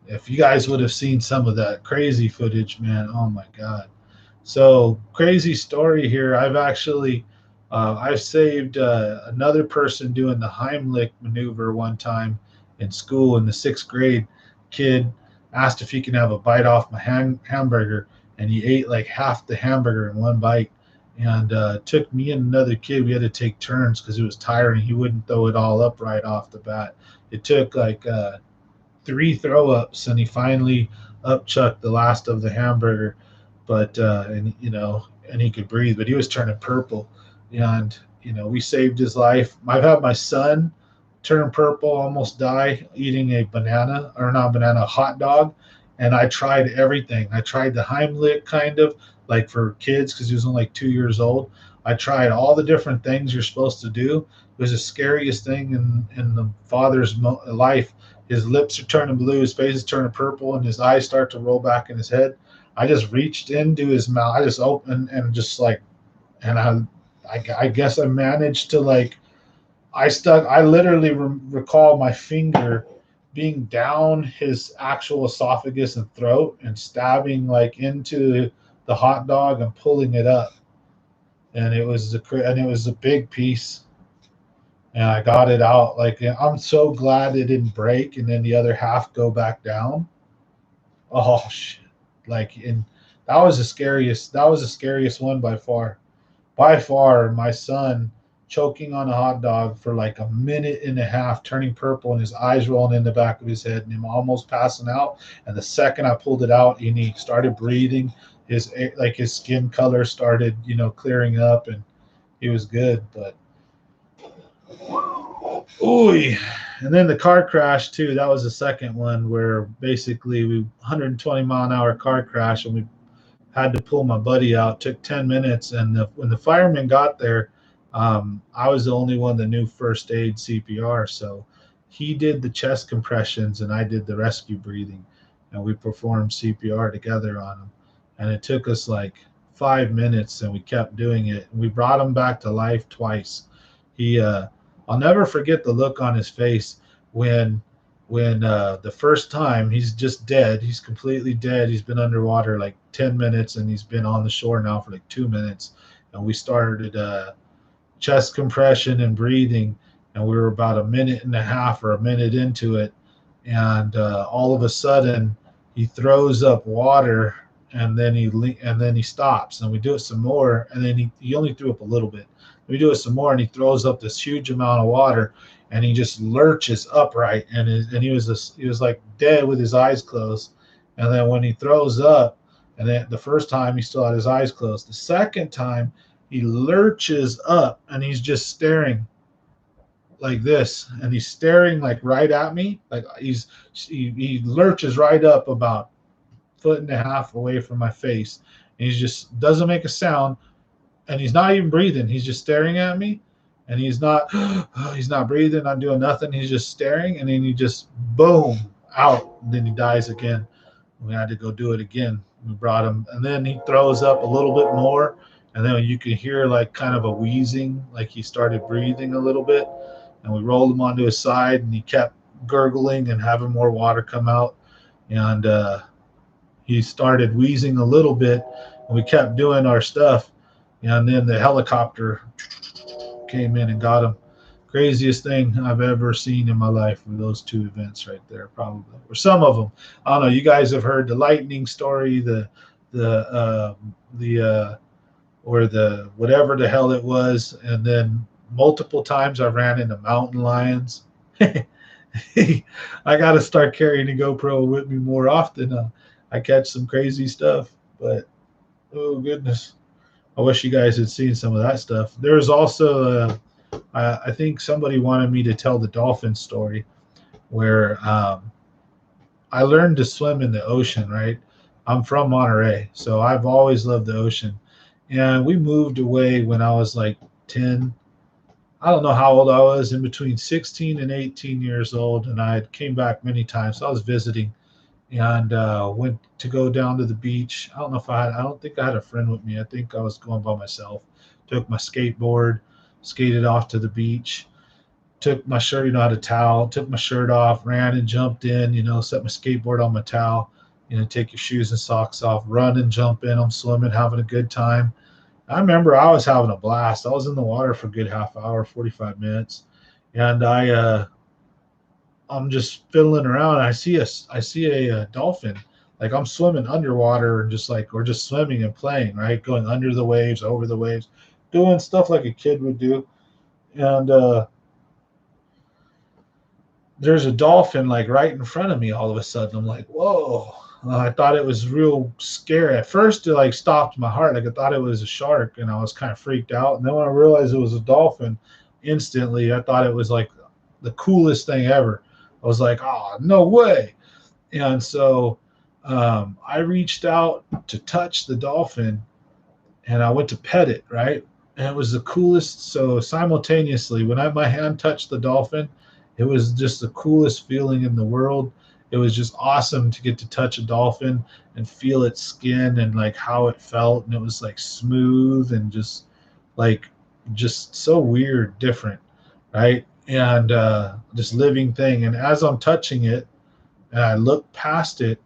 if you guys would have seen some of that crazy footage, man, oh my God. So crazy story here. I've saved another person doing the Heimlich maneuver one time in school in the 6th grade. Kid asked if he can have a bite off my hamburger, and he ate half the hamburger in one bite. And it took me and another kid, we had to take turns because it was tiring. He wouldn't throw it all up right off the bat. It took 3 throw ups, and he finally upchucked the last of the hamburger. But and he could breathe, but he was turning purple. And we saved his life. I've had my son turn purple, almost die eating a hot dog. And I tried everything. I tried the Heimlich kind of for kids because he was only 2 years old. I tried all the different things you're supposed to do. It was the scariest thing in the father's life. His lips are turning blue, his face is turning purple, and his eyes start to roll back in his head. I just reached into his mouth. I just opened and just and I guess I managed to I literally recall my finger being down his actual esophagus and throat and stabbing into the hot dog and pulling it up. And it was a big piece. And I got it out. I'm so glad it didn't break and then the other half go back down. Oh shit. And that was the scariest one by far. By far, my son choking on a hot dog for a minute and a half, turning purple and his eyes rolling in the back of his head and him almost passing out. And the second I pulled it out and he started breathing, his skin color started, clearing up, and he was good. But ooh, and then the car crash too. That was the second one where basically 120-mile-an-hour car crash, and we had to pull my buddy out. It took 10 minutes, and when the firemen got there, I was the only one that knew first aid CPR. So he did the chest compressions and I did the rescue breathing, and we performed CPR together on him. And it took us 5 minutes, and we kept doing it. We brought him back to life twice. I'll never forget the look on his face when the first time he's just dead. He's completely dead. He's been underwater 10 minutes, and he's been on the shore now for 2 minutes. And we started chest compression and breathing, and we were about a minute and a half or a minute into it. And all of a sudden he throws up water, and then he stops, and we do it some more. And then he only threw up a little bit. We do it some more, and he throws up this huge amount of water, and he just lurches upright, and he was dead with his eyes closed. And then when he throws up, and then the first time he still had his eyes closed. The second time he lurches up and he's just staring like this, and he's staring like right at me, like he lurches right up about foot and a half away from my face, and he just doesn't make a sound, and he's not even breathing. He's just staring at me, and he's not he's not breathing, not doing nothing. He's just staring, and then he just boom out, and then he dies again. We had to go do it again. We brought him, and then he throws up a little bit more, and then you can hear like kind of a wheezing, like he started breathing a little bit, and we rolled him onto his side, and he kept gurgling and having more water come out, and he started wheezing a little bit, and we kept doing our stuff, and then the helicopter came in and got him. Craziest thing I've ever seen in my life were those two events right there, probably, or some of them. I don't know. You guys have heard the lightning story, the or the whatever the hell it was, and then multiple times I ran into mountain lions. I got to start carrying a GoPro with me more often. I catch some crazy stuff, but oh goodness, I wish you guys had seen some of that stuff. There's also, I think somebody wanted me to tell the dolphin story where I learned to swim in the ocean, right? I'm from Monterey, so I've always loved the ocean. And we moved away when I was like 10. I don't know how old I was, in between 16 and 18 years old. And I came back many times. So I was visiting and went to go down to the beach. I don't think I had a friend with me. I think I was going by myself. Took my skateboard, skated off to the beach, took my shirt, had a towel, took my shirt off, ran and jumped in, set my skateboard on my towel, take your shoes and socks off, run and jump in. I'm swimming, having a good time. I remember I was having a blast. I was in the water for a good half hour, 45 minutes. And I'm just fiddling around. And I see a dolphin. Like I'm swimming underwater and or just swimming and playing, right? Going under the waves, over the waves, doing stuff like a kid would do. And there's a dolphin like right in front of me all of a sudden. I'm like, whoa. I thought it was real scary. At first, it like stopped my heart. Like I thought it was a shark, and I was kind of freaked out. And then when I realized it was a dolphin, instantly I thought it was like the coolest thing ever. I was like, oh, no way. And so I reached out to touch the dolphin, and I went to pet it, right? And it was the coolest. So simultaneously, when my hand touched the dolphin, it was just the coolest feeling in the world. It was just awesome to get to touch a dolphin and feel its skin and like how it felt. And it was like smooth and just so weird, different, right? And this living thing. And as I'm touching it and I look past it,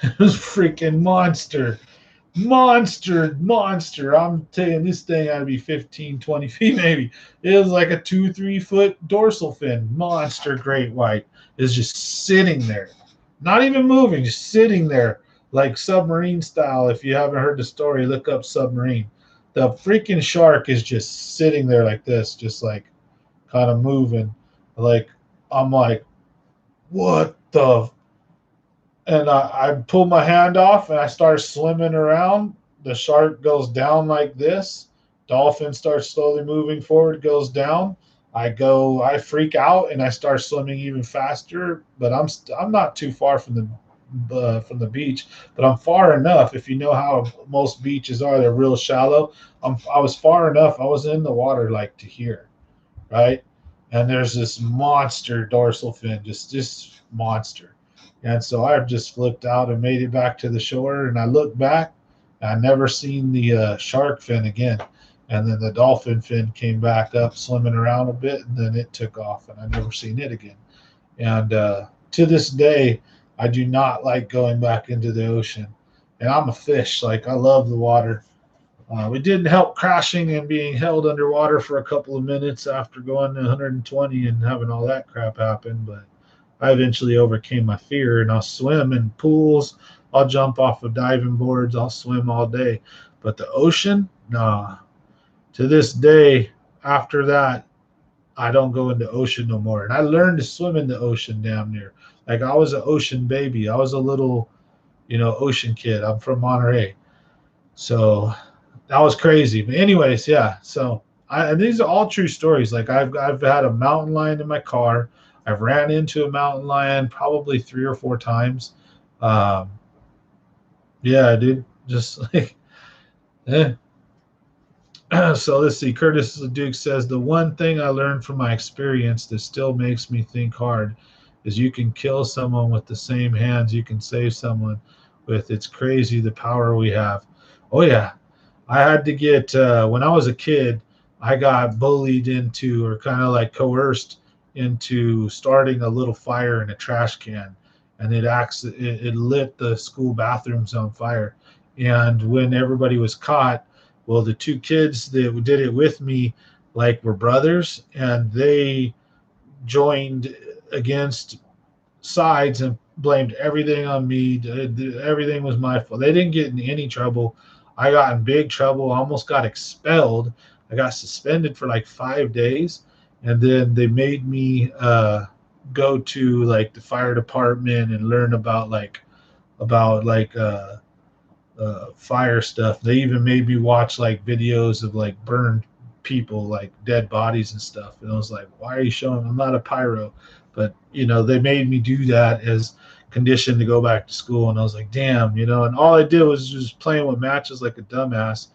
it was freaking monster. I'm telling you, this thing had to be 15, 20 feet maybe. It was like a 2-3 foot dorsal fin. Monster great white is just sitting there, not even moving, just sitting there like submarine style. If you haven't heard the story, look up Submarine. The freaking shark is just sitting there like this, just like kind of moving. Like I'm like, what the and I pull my hand off and I start swimming around. The shark goes down like this. Dolphin starts slowly moving forward, goes down. I freak out and I start swimming even faster. But I'm not too far from the beach, but I'm far enough. If you know how most beaches are, they're real shallow. I was far enough. I was in the water like to here, right? And there's this monster dorsal fin, just monster. And so I just flipped out and made it back to the shore. And I looked back, and I never seen the shark fin again. And then the dolphin fin came back up, swimming around a bit, and then it took off, and I never seen it again. And to this day, I do not like going back into the ocean. And I'm a fish; like I love the water. We didn't help crashing and being held underwater for a couple of minutes after going to 120 and having all that crap happen, but I eventually overcame my fear, and I'll swim in pools. I'll jump off of diving boards. I'll swim all day. But the ocean, nah. To this day, after that, I don't go into ocean no more. And I learned to swim in the ocean damn near. Like I was an ocean baby. I was a little Ocean Kid. I'm from Monterey. So that was crazy. But anyways, yeah. So these are all true stories. Like I've had a mountain lion in my car. I've ran into a mountain lion probably 3 or 4 times. Um, yeah, dude. Just like, eh. So let's see. Curtis Duke says the one thing I learned from my experience that still makes me think hard is you can kill someone with the same hands you can save someone with. It's crazy the power we have. Oh yeah, I had to get when I was a kid, I got bullied into or kind of like coerced into starting a little fire in a trash can, and it lit the school bathrooms on fire. And when everybody was caught, well, the two kids that did it with me, like, were brothers, and they joined against sides and blamed everything on me. Everything was my fault. They didn't get in any trouble. I got in big trouble. I almost got expelled. I got suspended for like 5 days, and then they made me go to like the fire department and learn about fire stuff. They even made me watch like videos of like burned people, like dead bodies and stuff. And I was like, why are you showing? I'm not a pyro, but they made me do that as condition to go back to school. And I was like, damn, and all I did was just playing with matches like a dumbass,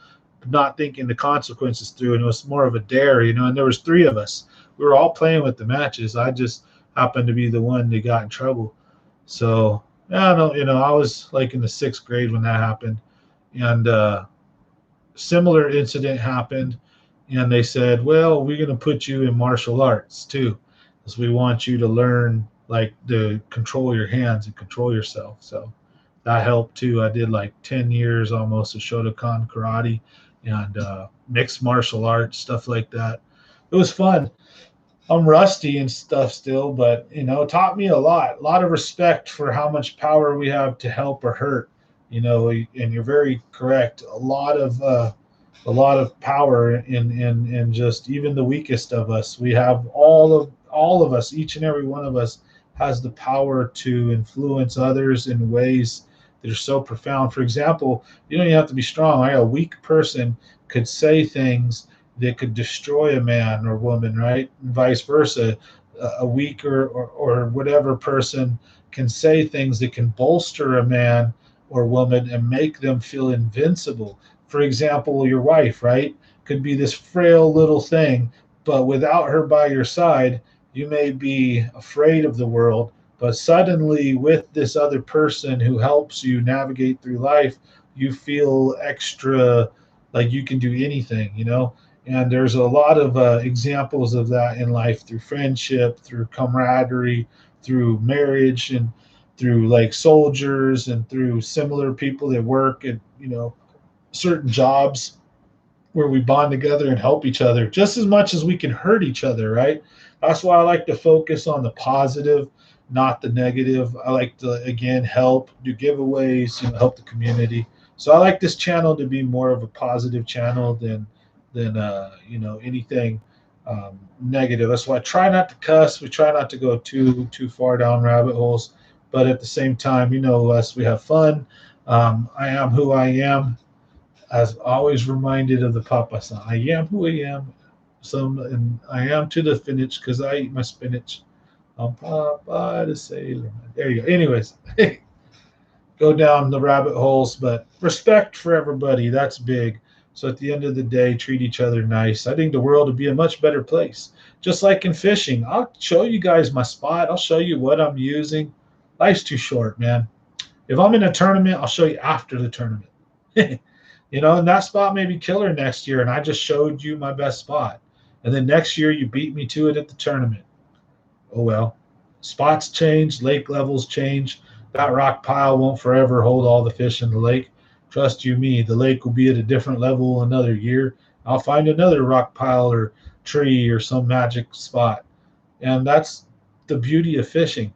not thinking the consequences through. And it was more of a dare, and there was 3 of us. We were all playing with the matches. I just happened to be the one that got in trouble. So yeah, no, I was like in the 6th grade when that happened, and similar incident happened, and they said, "Well, we're going to put you in martial arts too, because we want you to learn like to control your hands and control yourself." So that helped too. I did like 10 years almost of Shotokan karate and mixed martial arts stuff like that. It was fun. I'm rusty and stuff still, but it taught me a lot. A lot of respect for how much power we have to help or hurt. And you're very correct. A lot of power in just even the weakest of us. We have all of us, each and every one of us has the power to influence others in ways that are so profound. For example, you don't even have to be strong. A weak person could say things that could destroy a man or woman, right? And vice versa. A weaker or whatever person can say things that can bolster a man or woman and make them feel invincible. For example, your wife, right? Could be this frail little thing, but without her by your side, you may be afraid of the world. But suddenly, with this other person who helps you navigate through life, you feel extra like you can do anything. And there's a lot of examples of that in life through friendship, through camaraderie, through marriage, and through like soldiers, and through similar people that work at certain jobs where we bond together and help each other just as much as we can hurt each other, right? That's why I like to focus on the positive, not the negative. I like to, again, help, do giveaways, help the community. So I like this channel to be more of a positive channel than anything negative. That's why I try not to cuss. We try not to go too far down rabbit holes, but at the same time, us, we have fun. I am who I am, as always reminded of the Papa song. I am who I am. And I am to the finish because I eat my spinach. I'm Papa the sailor. There you go. Anyways, go down the rabbit holes, but respect for everybody. That's big. So at the end of the day, treat each other nice. I think the world would be a much better place. Just like in fishing, I'll show you guys my spot. I'll show you what I'm using. Life's too short, man. If I'm in a tournament, I'll show you after the tournament. And that spot may be killer next year, and I just showed you my best spot. And then next year, you beat me to it at the tournament. Oh, well. Spots change, lake levels change. That rock pile won't forever hold all the fish in the lake. Trust you me, the lake will be at a different level another year. I'll find another rock pile or tree or some magic spot. And that's the beauty of fishing.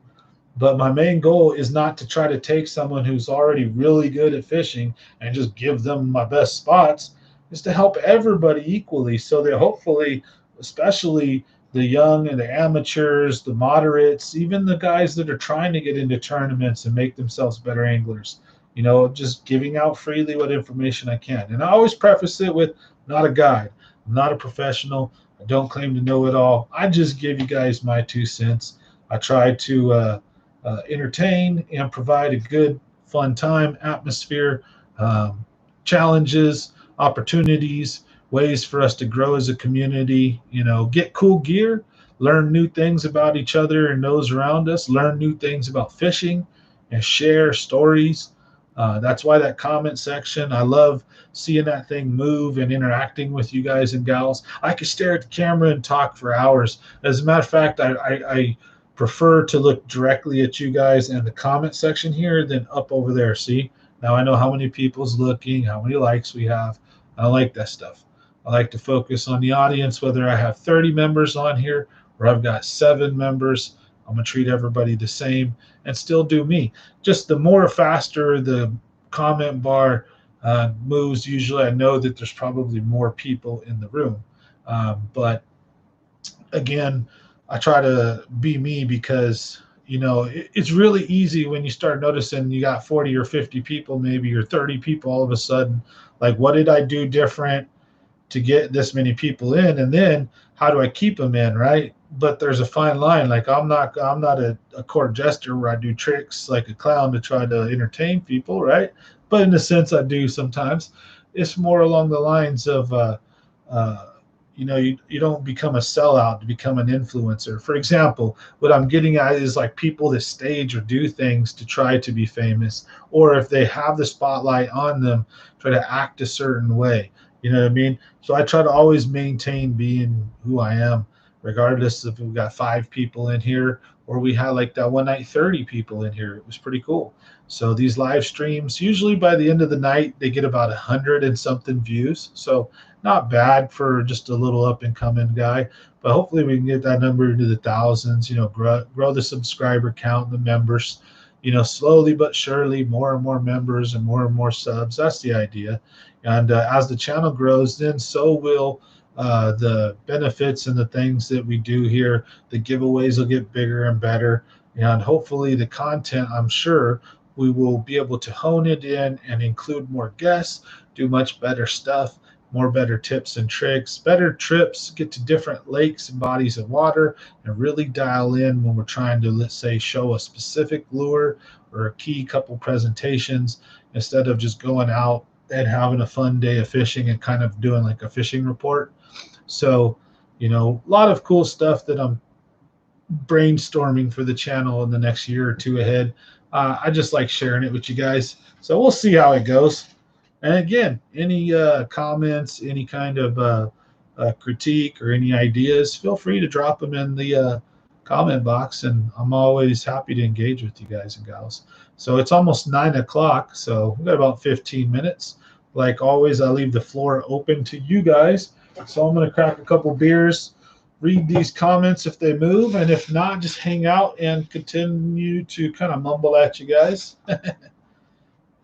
But my main goal is not to try to take someone who's already really good at fishing and just give them my best spots. Is to help everybody equally so that hopefully, especially the young and the amateurs, the moderates, even the guys that are trying to get into tournaments and make themselves better anglers, just giving out freely what information I can. And I always preface it with not a guide. I'm not a professional. I don't claim to know it all. I just give you guys my 2 cents. I try to entertain and provide a good, fun time, atmosphere, um, challenges, opportunities, ways for us to grow as a community, get cool gear, learn new things about each other and those around us, learn new things about fishing, and share stories. That's why that comment section, I love seeing that thing move and interacting with you guys and gals. I could stare at the camera and talk for hours. As a matter of fact, I prefer to look directly at you guys and the comment section here than up over there. See, now I know how many people's looking, how many likes we have. I like that stuff. I like to focus on the audience, whether I have 30 members on here or I've got 7 members. I'm going to treat everybody the same and still do me. Just the more faster the comment bar moves, usually I know that there's probably more people in the room. But again, I try to be me because it's really easy when you start noticing you got 40 or 50 people, maybe, or 30 people all of a sudden. Like, what did I do different to get this many people in? And then how do I keep them in, right? But there's a fine line. Like, I'm not a court jester where I do tricks like a clown to try to entertain people, right? But in a sense, I do sometimes. It's more along the lines of you don't become a sellout to become an influencer. For example, what I'm getting at is like people that stage or do things to try to be famous, or if they have the spotlight on them, try to act a certain way. You know what I mean? So I try to always maintain being who I am, regardless if we've got 5 people in here or we had like that one night 30 people in here. It was pretty cool. So these live streams, usually by the end of the night, they get about 100 and something views. So not bad for just a little up and coming guy. But hopefully we can get that number into the thousands, grow the subscriber count, the members, slowly but surely, more and more members and more subs. That's the idea. And as the channel grows, then so will the benefits and the things that we do here. The giveaways will get bigger and better. And hopefully the content, I'm sure, we will be able to hone it in and include more guests, do much better stuff, more better tips and tricks, better trips, get to different lakes and bodies of water, and really dial in when we're trying to, let's say, show a specific lure or a key couple presentations, instead of just going out and having a fun day of fishing and kind of doing like a fishing report. So, a lot of cool stuff that I'm brainstorming for the channel in the next year or two ahead. I just like sharing it with you guys. So we'll see how it goes. And again, any comments, any kind of critique or any ideas, feel free to drop them in the comment box, and I'm always happy to engage with you guys and gals. So it's almost 9 o'clock, so we've got about 15 minutes. Like always, I leave the floor open to you guys. So I'm going to crack a couple beers, read these comments if they move, and if not, just hang out and continue to kind of mumble at you guys.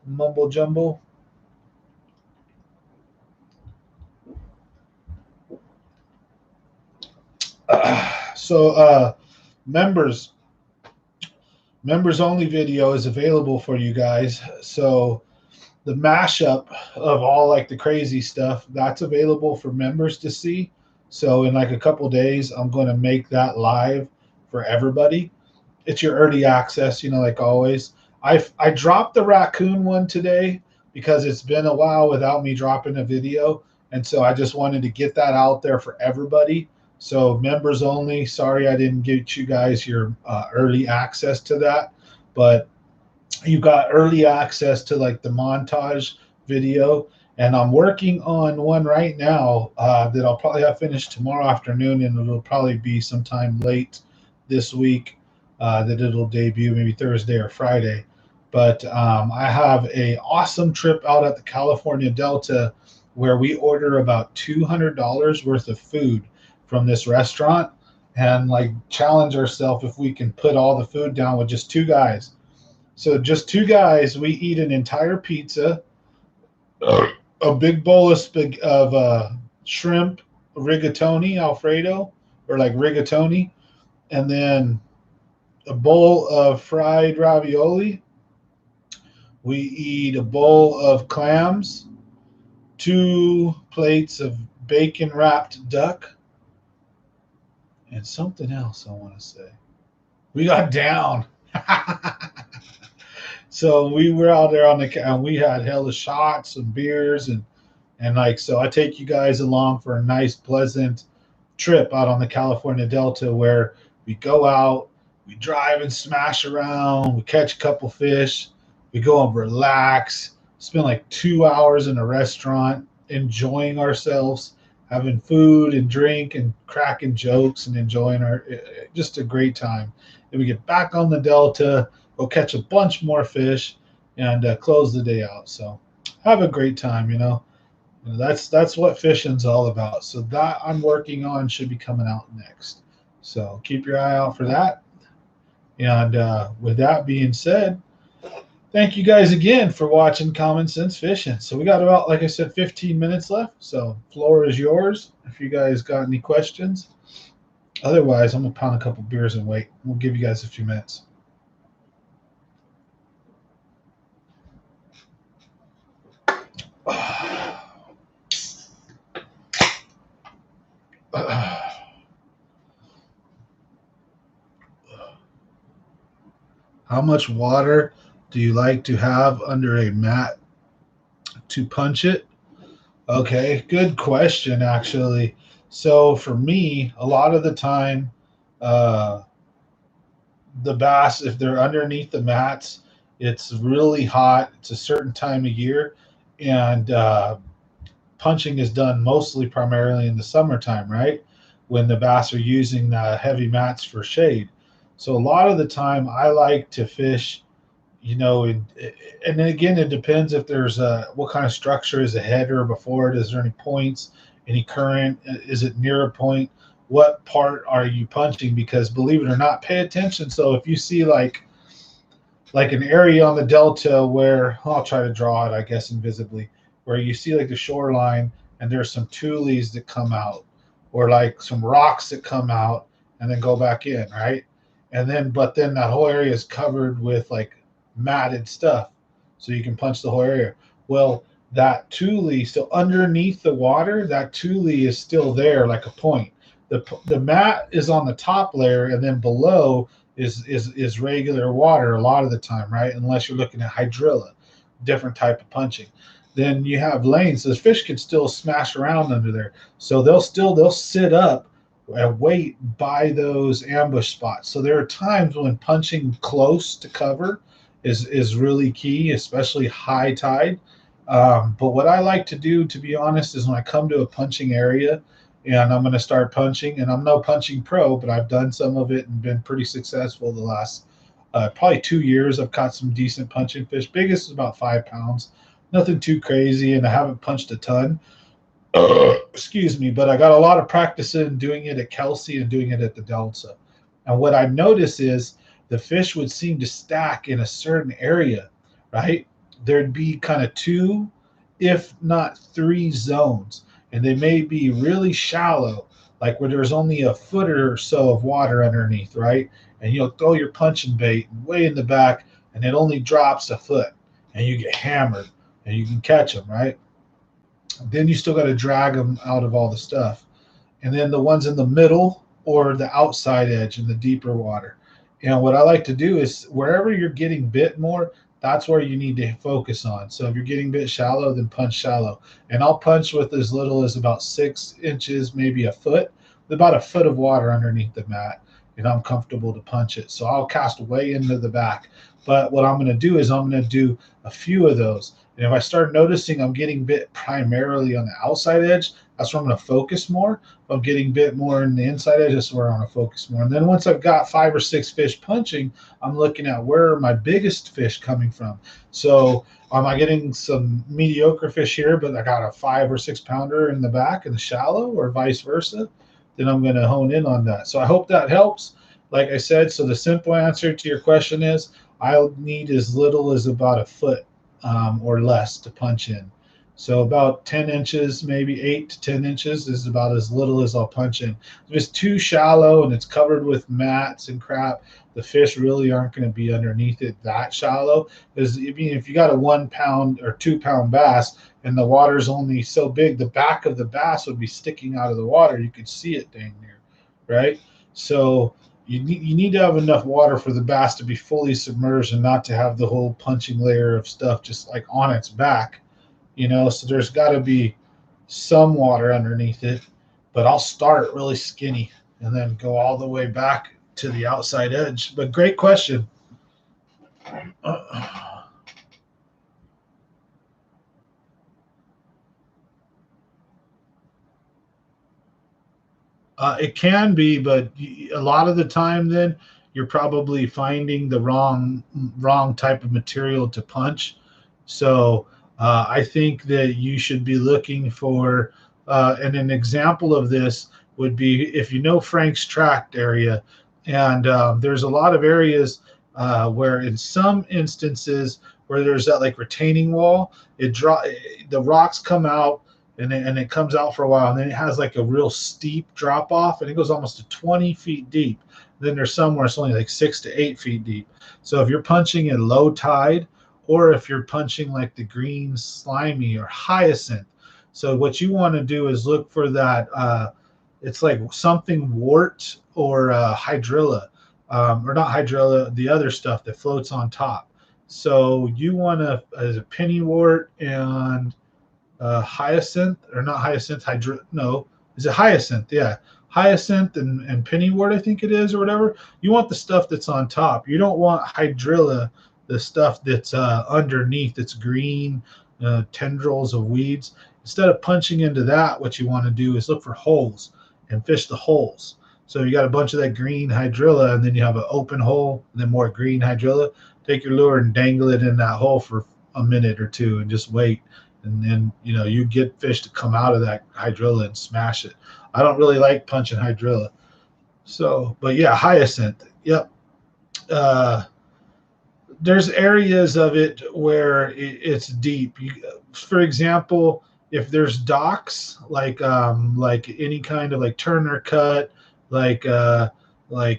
Mumble jumble. So members only video is available for you guys. So the mashup of all like the crazy stuff, that's available for members to see. So in like a couple days, I'm going to make that live for everybody. It's your early access, like always. I dropped the raccoon one today because it's been a while without me dropping a video. And so I just wanted to get that out there for everybody. So members only, sorry I didn't get you guys your early access to that. But you got early access to like the montage video. And I'm working on one right now that I'll probably have finished tomorrow afternoon, and it'll probably be sometime late this week that it'll debut, maybe Thursday or Friday. But I have a awesome trip out at the California Delta where we order about $200 worth of food from this restaurant, and like challenge ourselves if we can put all the food down with just 2 guys. So just 2 guys, we eat an entire pizza, a big bowl of shrimp rigatoni Alfredo, or like rigatoni, and then a bowl of fried ravioli, We eat a bowl of clams, 2 plates of bacon wrapped duck, and something else I want to say. We got down. So we were out there and we had hella shots and beers and like so I take you guys along for a nice pleasant trip out on the California Delta where we go out, we drive and smash around, we catch a couple fish, we go and relax, spend like 2 hours in a restaurant enjoying ourselves, having food and drink and cracking jokes and enjoying our just a great time. And we get back on the Delta, go catch a bunch more fish, and close the day out. So have a great time, you know. That's what fishing's all about. So that I'm working on should be coming out next. So keep your eye out for that. And with that being said, thank you guys again for watching Common Sense Fishing. So we got about, like I said, 15 minutes left. So floor is yours if you guys got any questions. Otherwise, I'm gonna pound a couple beers and wait. We'll give you guys a few minutes. How much water do you like to have under a mat to punch it? Okay, good question, actually. So for me, a lot of the time, uh, the bass, if they're underneath the mats, it's really hot. It's a certain time of year, and punching is done mostly primarily in the summertime, right? When the bass are using heavy mats for shade. So a lot of the time, I like to fish, you know, and then again, it depends if there's what kind of structure is ahead or before it. Is there any points, any current? Is it near a point? What part are you punching? Because believe it or not, pay attention. So if you see like an area on the delta where I'll try to draw it, I guess, invisibly, where you see like the shoreline and there's some tules that come out, or like some rocks that come out and then go back in, right? And then, but then that whole area is covered with like matted stuff, so you can punch the whole area. Well, that tule still underneath the water, that tule is still there like a point. The mat is on the top layer, and then below is regular water a lot of the time, right? Unless you're looking at hydrilla, different type of punching. Then you have lanes. So the fish can still smash around under there. So they'll sit up and wait by those ambush spots. So there are times when punching close to cover is really key, especially high tide. But what I like to do, to be honest, is when I come to a punching area and I'm going to start punching, and I'm no punching pro, but I've done some of it and been pretty successful the last probably 2 years. I've caught some decent punching fish. Biggest is about 5 pounds, nothing too crazy, and I haven't punched a ton. Excuse me, but I got a lot of practice in doing it at Kelsey and doing it at the Delta. And what I notice is the fish would seem to stack in a certain area, right? There'd be kind of 2, if not 3 zones, and they may be really shallow, like where there's only a foot or so of water underneath, right? And you'll throw your punching bait way in the back, and it only drops a foot, and you get hammered, and you can catch them, right? Then you still got to drag them out of all the stuff. And then the ones in the middle or the outside edge in the deeper water. And what I like to do is wherever you're getting bit more, that's where you need to focus on. So if you're getting bit shallow, then punch shallow. And I'll punch with as little as about 6 inches, maybe a foot, with about a foot of water underneath the mat. And I'm comfortable to punch it. So I'll cast way into the back. But what I'm going to do is I'm going to do a few of those. And if I start noticing I'm getting bit primarily on the outside edge, that's where I'm going to focus more. If I'm getting bit more in the inside edge, that's where I'm going to focus more. And then once I've got 5 or 6 fish punching, I'm looking at where are my biggest fish coming from. So am I getting some mediocre fish here, but I got a 5 or 6 pounder in the back in the shallow, or vice versa? Then I'm going to hone in on that. So I hope that helps. Like I said, so the simple answer to your question is I'll need as little as about a foot or less to punch in. So about 10 inches, maybe 8 to 10 inches is about as little as I'll punch in. If it's too shallow and it's covered with mats and crap, the fish really aren't going to be underneath it that shallow. Because if you got a 1 pound or 2 pound bass and the water's only so big, the back of the bass would be sticking out of the water. You could see it dang near, right? So you need to have enough water for the bass to be fully submerged and not to have the whole punching layer of stuff just like on its back, So there's got to be some water underneath it, but I'll start really skinny and then go all the way back to the outside edge. But great question. It can be, but a lot of the time, then you're probably finding the wrong type of material to punch. So I think that you should be looking for, and an example of this would be if you know Frank's Tract area, and there's a lot of areas where, in some instances, where there's that like retaining wall, the rocks come out and it comes out for a while, and then it has like a real steep drop off, and it goes almost to 20 feet deep. Then there's somewhere it's only like 6 to 8 feet deep. So if you're punching at low tide, or if you're punching like the green slimy or hyacinth, so what you want to do is look for that. It's like something wart or hydrilla, or not hydrilla, the other stuff that floats on top. So you want to, as a pennywort and hyacinth, or not hyacinth, no, is it hyacinth? Yeah, hyacinth and pennywort, I think it is, or whatever. You want the stuff that's on top. You don't want hydrilla, the stuff that's underneath, that's green, tendrils of weeds. Instead of punching into that, what you want to do is look for holes and fish the holes. So you got a bunch of that green hydrilla, and then you have an open hole, and then more green hydrilla. Take your lure and dangle it in that hole for a minute or two, and just wait. And then you get fish to come out of that hydrilla and smash it. I don't really like punching hydrilla. So, but yeah, hyacinth. Yep. There's areas of it where it's deep. For example, if there's docks, like any kind of like Turner Cut, like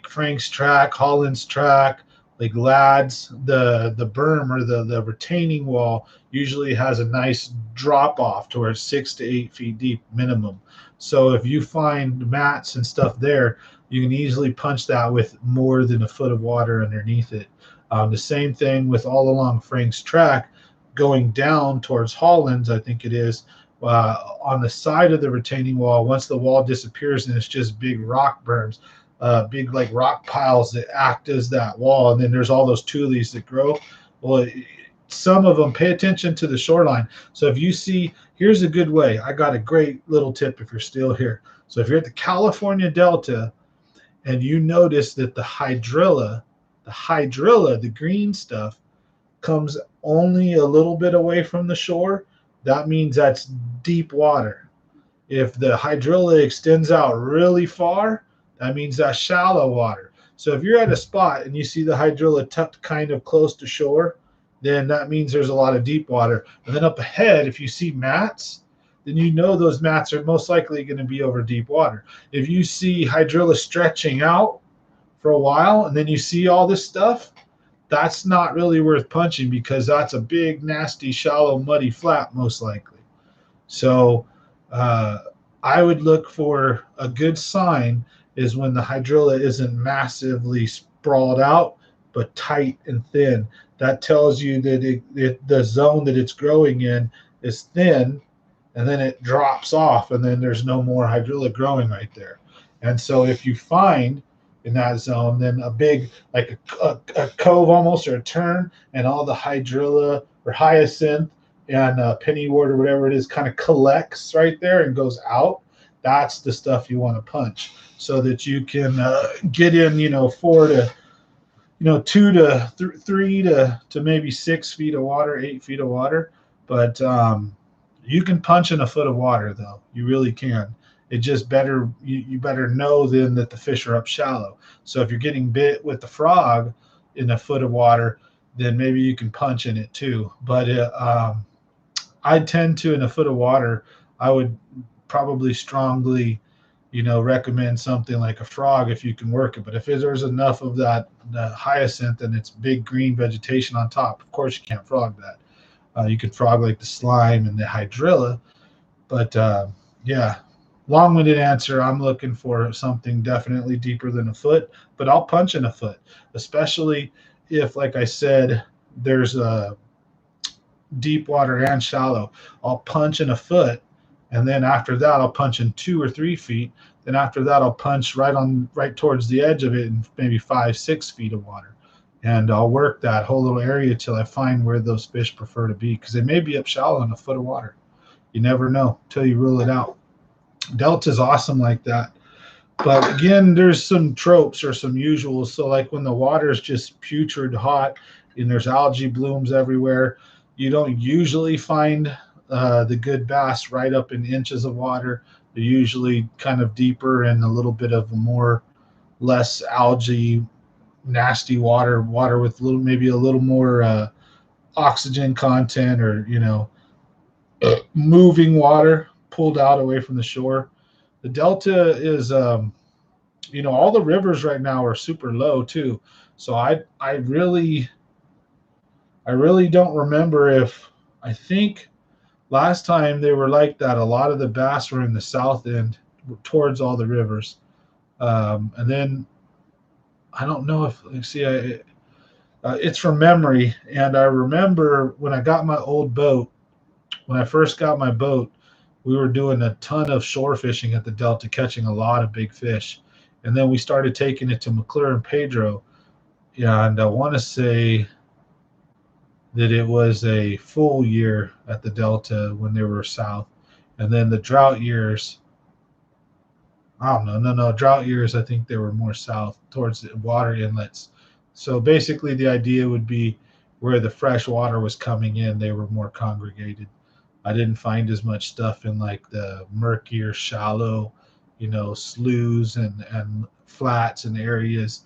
Frank's Track, Holland's Track, like Lads, the berm or the retaining wall usually has a nice drop off to where it's 6 to 8 feet deep minimum. So if you find mats and stuff there, you can easily punch that with more than a foot of water underneath it. The same thing with all along Frank's Track, going down towards Holland's, I think it is, on the side of the retaining wall. Once the wall disappears and it's just big rock berms, big like rock piles that act as that wall, and then there's all those tules that grow. Well, some of them, pay attention to the shoreline. So if you see, here's a good way. I got a great little tip if you're still here. So if you're at the California Delta and you notice that the hydrilla, the green stuff, comes only a little bit away from the shore, that means that's deep water. If the hydrilla extends out really far, that means that's shallow water. So if you're at a spot and you see the hydrilla tucked kind of close to shore, then that means there's a lot of deep water. And then up ahead, if you see mats, then you know those mats are most likely going to be over deep water. If you see hydrilla stretching out for a while and then you see all this stuff, that's not really worth punching, because that's a big, nasty, shallow, muddy flat most likely. So I would look for a good sign is when the hydrilla isn't massively sprawled out, but tight and thin. That tells you that the zone that it's growing in is thin, and then it drops off, and then there's no more hydrilla growing right there. And so if you find in that zone, then a big, like a cove almost, or a turn, and all the hydrilla or hyacinth and pennywort or whatever it is kind of collects right there and goes out, that's the stuff you want to punch, so that you can get in, 2 to 3 to maybe 6 feet of water, 8 feet of water. But you can punch in a foot of water, though. You really can. It just better, you better know then that the fish are up shallow. So if you're getting bit with the frog in a foot of water, then maybe you can punch in it too. But I tend to, in a foot of water, I would probably strongly, recommend something like a frog if you can work it. But if there's enough of the hyacinth and it's big green vegetation on top, of course you can't frog that. You could frog like the slime and the hydrilla. But yeah, long-winded answer. I'm looking for something definitely deeper than a foot, but I'll punch in a foot, especially if, like I said, there's a deep water and shallow. I'll punch in a foot, and then after that, I'll punch in 2 or 3 feet. Then after that, I'll punch right towards the edge of it in maybe 5, 6 feet of water, and I'll work that whole little area till I find where those fish prefer to be, because they may be up shallow in a foot of water. You never know till you rule it out. Delta's awesome like that. But again, there's some tropes or some usuals. So like when the water is just putrid hot and there's algae blooms everywhere, you don't usually find the good bass right up in inches of water. They're usually kind of deeper and a little bit of a less algae, nasty water with maybe a little more oxygen content, or moving water pulled out away from the shore. The Delta is, all the rivers right now are super low too. So I really don't remember if, I think last time they were like that, a lot of the bass were in the south end towards all the rivers. And then I don't know if, it's from memory. And I remember when I got my old boat, when I first got my boat, we were doing a ton of shore fishing at the Delta, catching a lot of big fish. And then we started taking it to McClure and Pedro. And I want to say that it was a full year at the Delta when they were south. And then the drought years, I don't know, no, drought years, I think they were more south towards the water inlets. So basically the idea would be where the fresh water was coming in, they were more congregated. I didn't find as much stuff in like the murkier, shallow, sloughs and flats and areas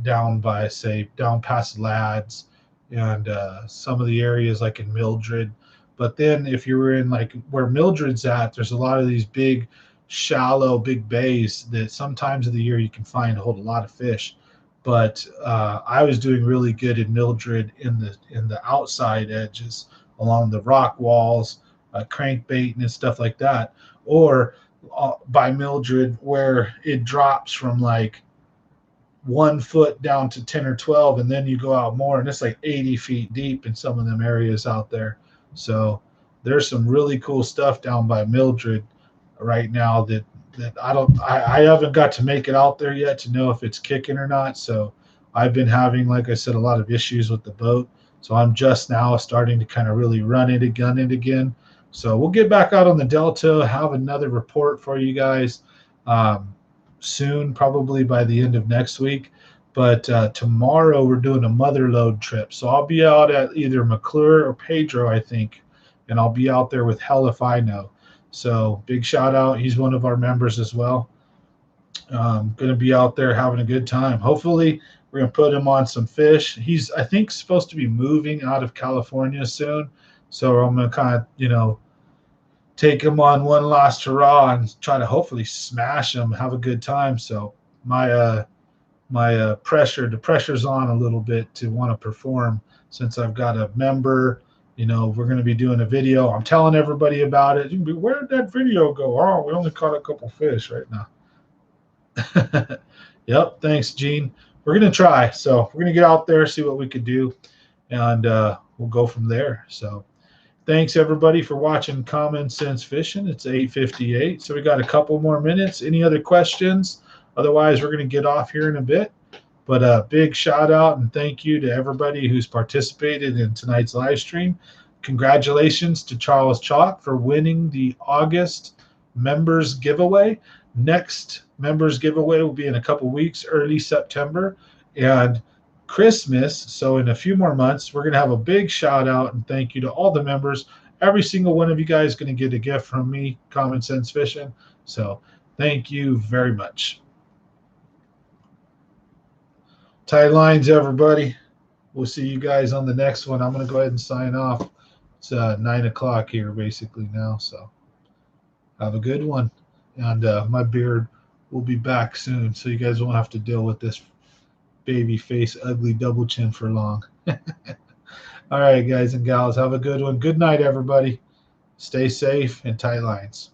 down by, say, down past Lads and some of the areas like in Mildred. But then if you were in like where Mildred's at, there's a lot of these big, shallow, big bays that sometimes of the year you can find hold a lot of fish. But I was doing really good in Mildred in the outside edges along the rock walls, crankbait and stuff like that, or by Mildred where it drops from like 1 foot down to 10 or 12, and then you go out more and it's like 80 feet deep in some of them areas out there. So there's some really cool stuff down by Mildred right now that I haven't got to make it out there yet to know if it's kicking or not. So I've been having, like I said, a lot of issues with the boat. So I'm just now starting to kind of really run it again. So we'll get back out on the Delta, have another report for you guys soon, probably by the end of next week. But tomorrow we're doing a mother load trip. So I'll be out at either McClure or Pedro, I think, and I'll be out there with Hell If I Know. So big shout out. He's one of our members as well. Going to be out there having a good time. Hopefully we're going to put him on some fish. He's, I think, supposed to be moving out of California soon. So I'm going to kind of, take him on one last hurrah and try to hopefully smash him, have a good time. So the pressure's on a little bit to want to perform since I've got a member. We're going to be doing a video. I'm telling everybody about it. You can be, where did that video go? Oh, we only caught a couple fish right now. Yep. Thanks, Gene. We're going to try. So we're going to get out there, see what we could do, and we'll go from there. So thanks, everybody, for watching Common Sense Fishing. It's 8:58, so we got a couple more minutes. Any other questions? Otherwise, we're going to get off here in a bit. But a big shout out and thank you to everybody who's participated in tonight's live stream. Congratulations to Charles Chalk for winning the August members giveaway. Next members giveaway will be in a couple weeks, early September, and Christmas. So in a few more months, we're going to have a big shout out and thank you to all the members. Every single one of you guys is going to get a gift from me, Common Sense Fishing. So thank you very much. Tight lines, everybody. We'll see you guys on the next one. I'm going to go ahead and sign off. It's 9 o'clock here basically now. So have a good one. and my beard will be back soon, so you guys won't have to deal with this baby face, ugly double chin for long. All right, guys and gals, have a good one. Good night, everybody. Stay safe and tight lines.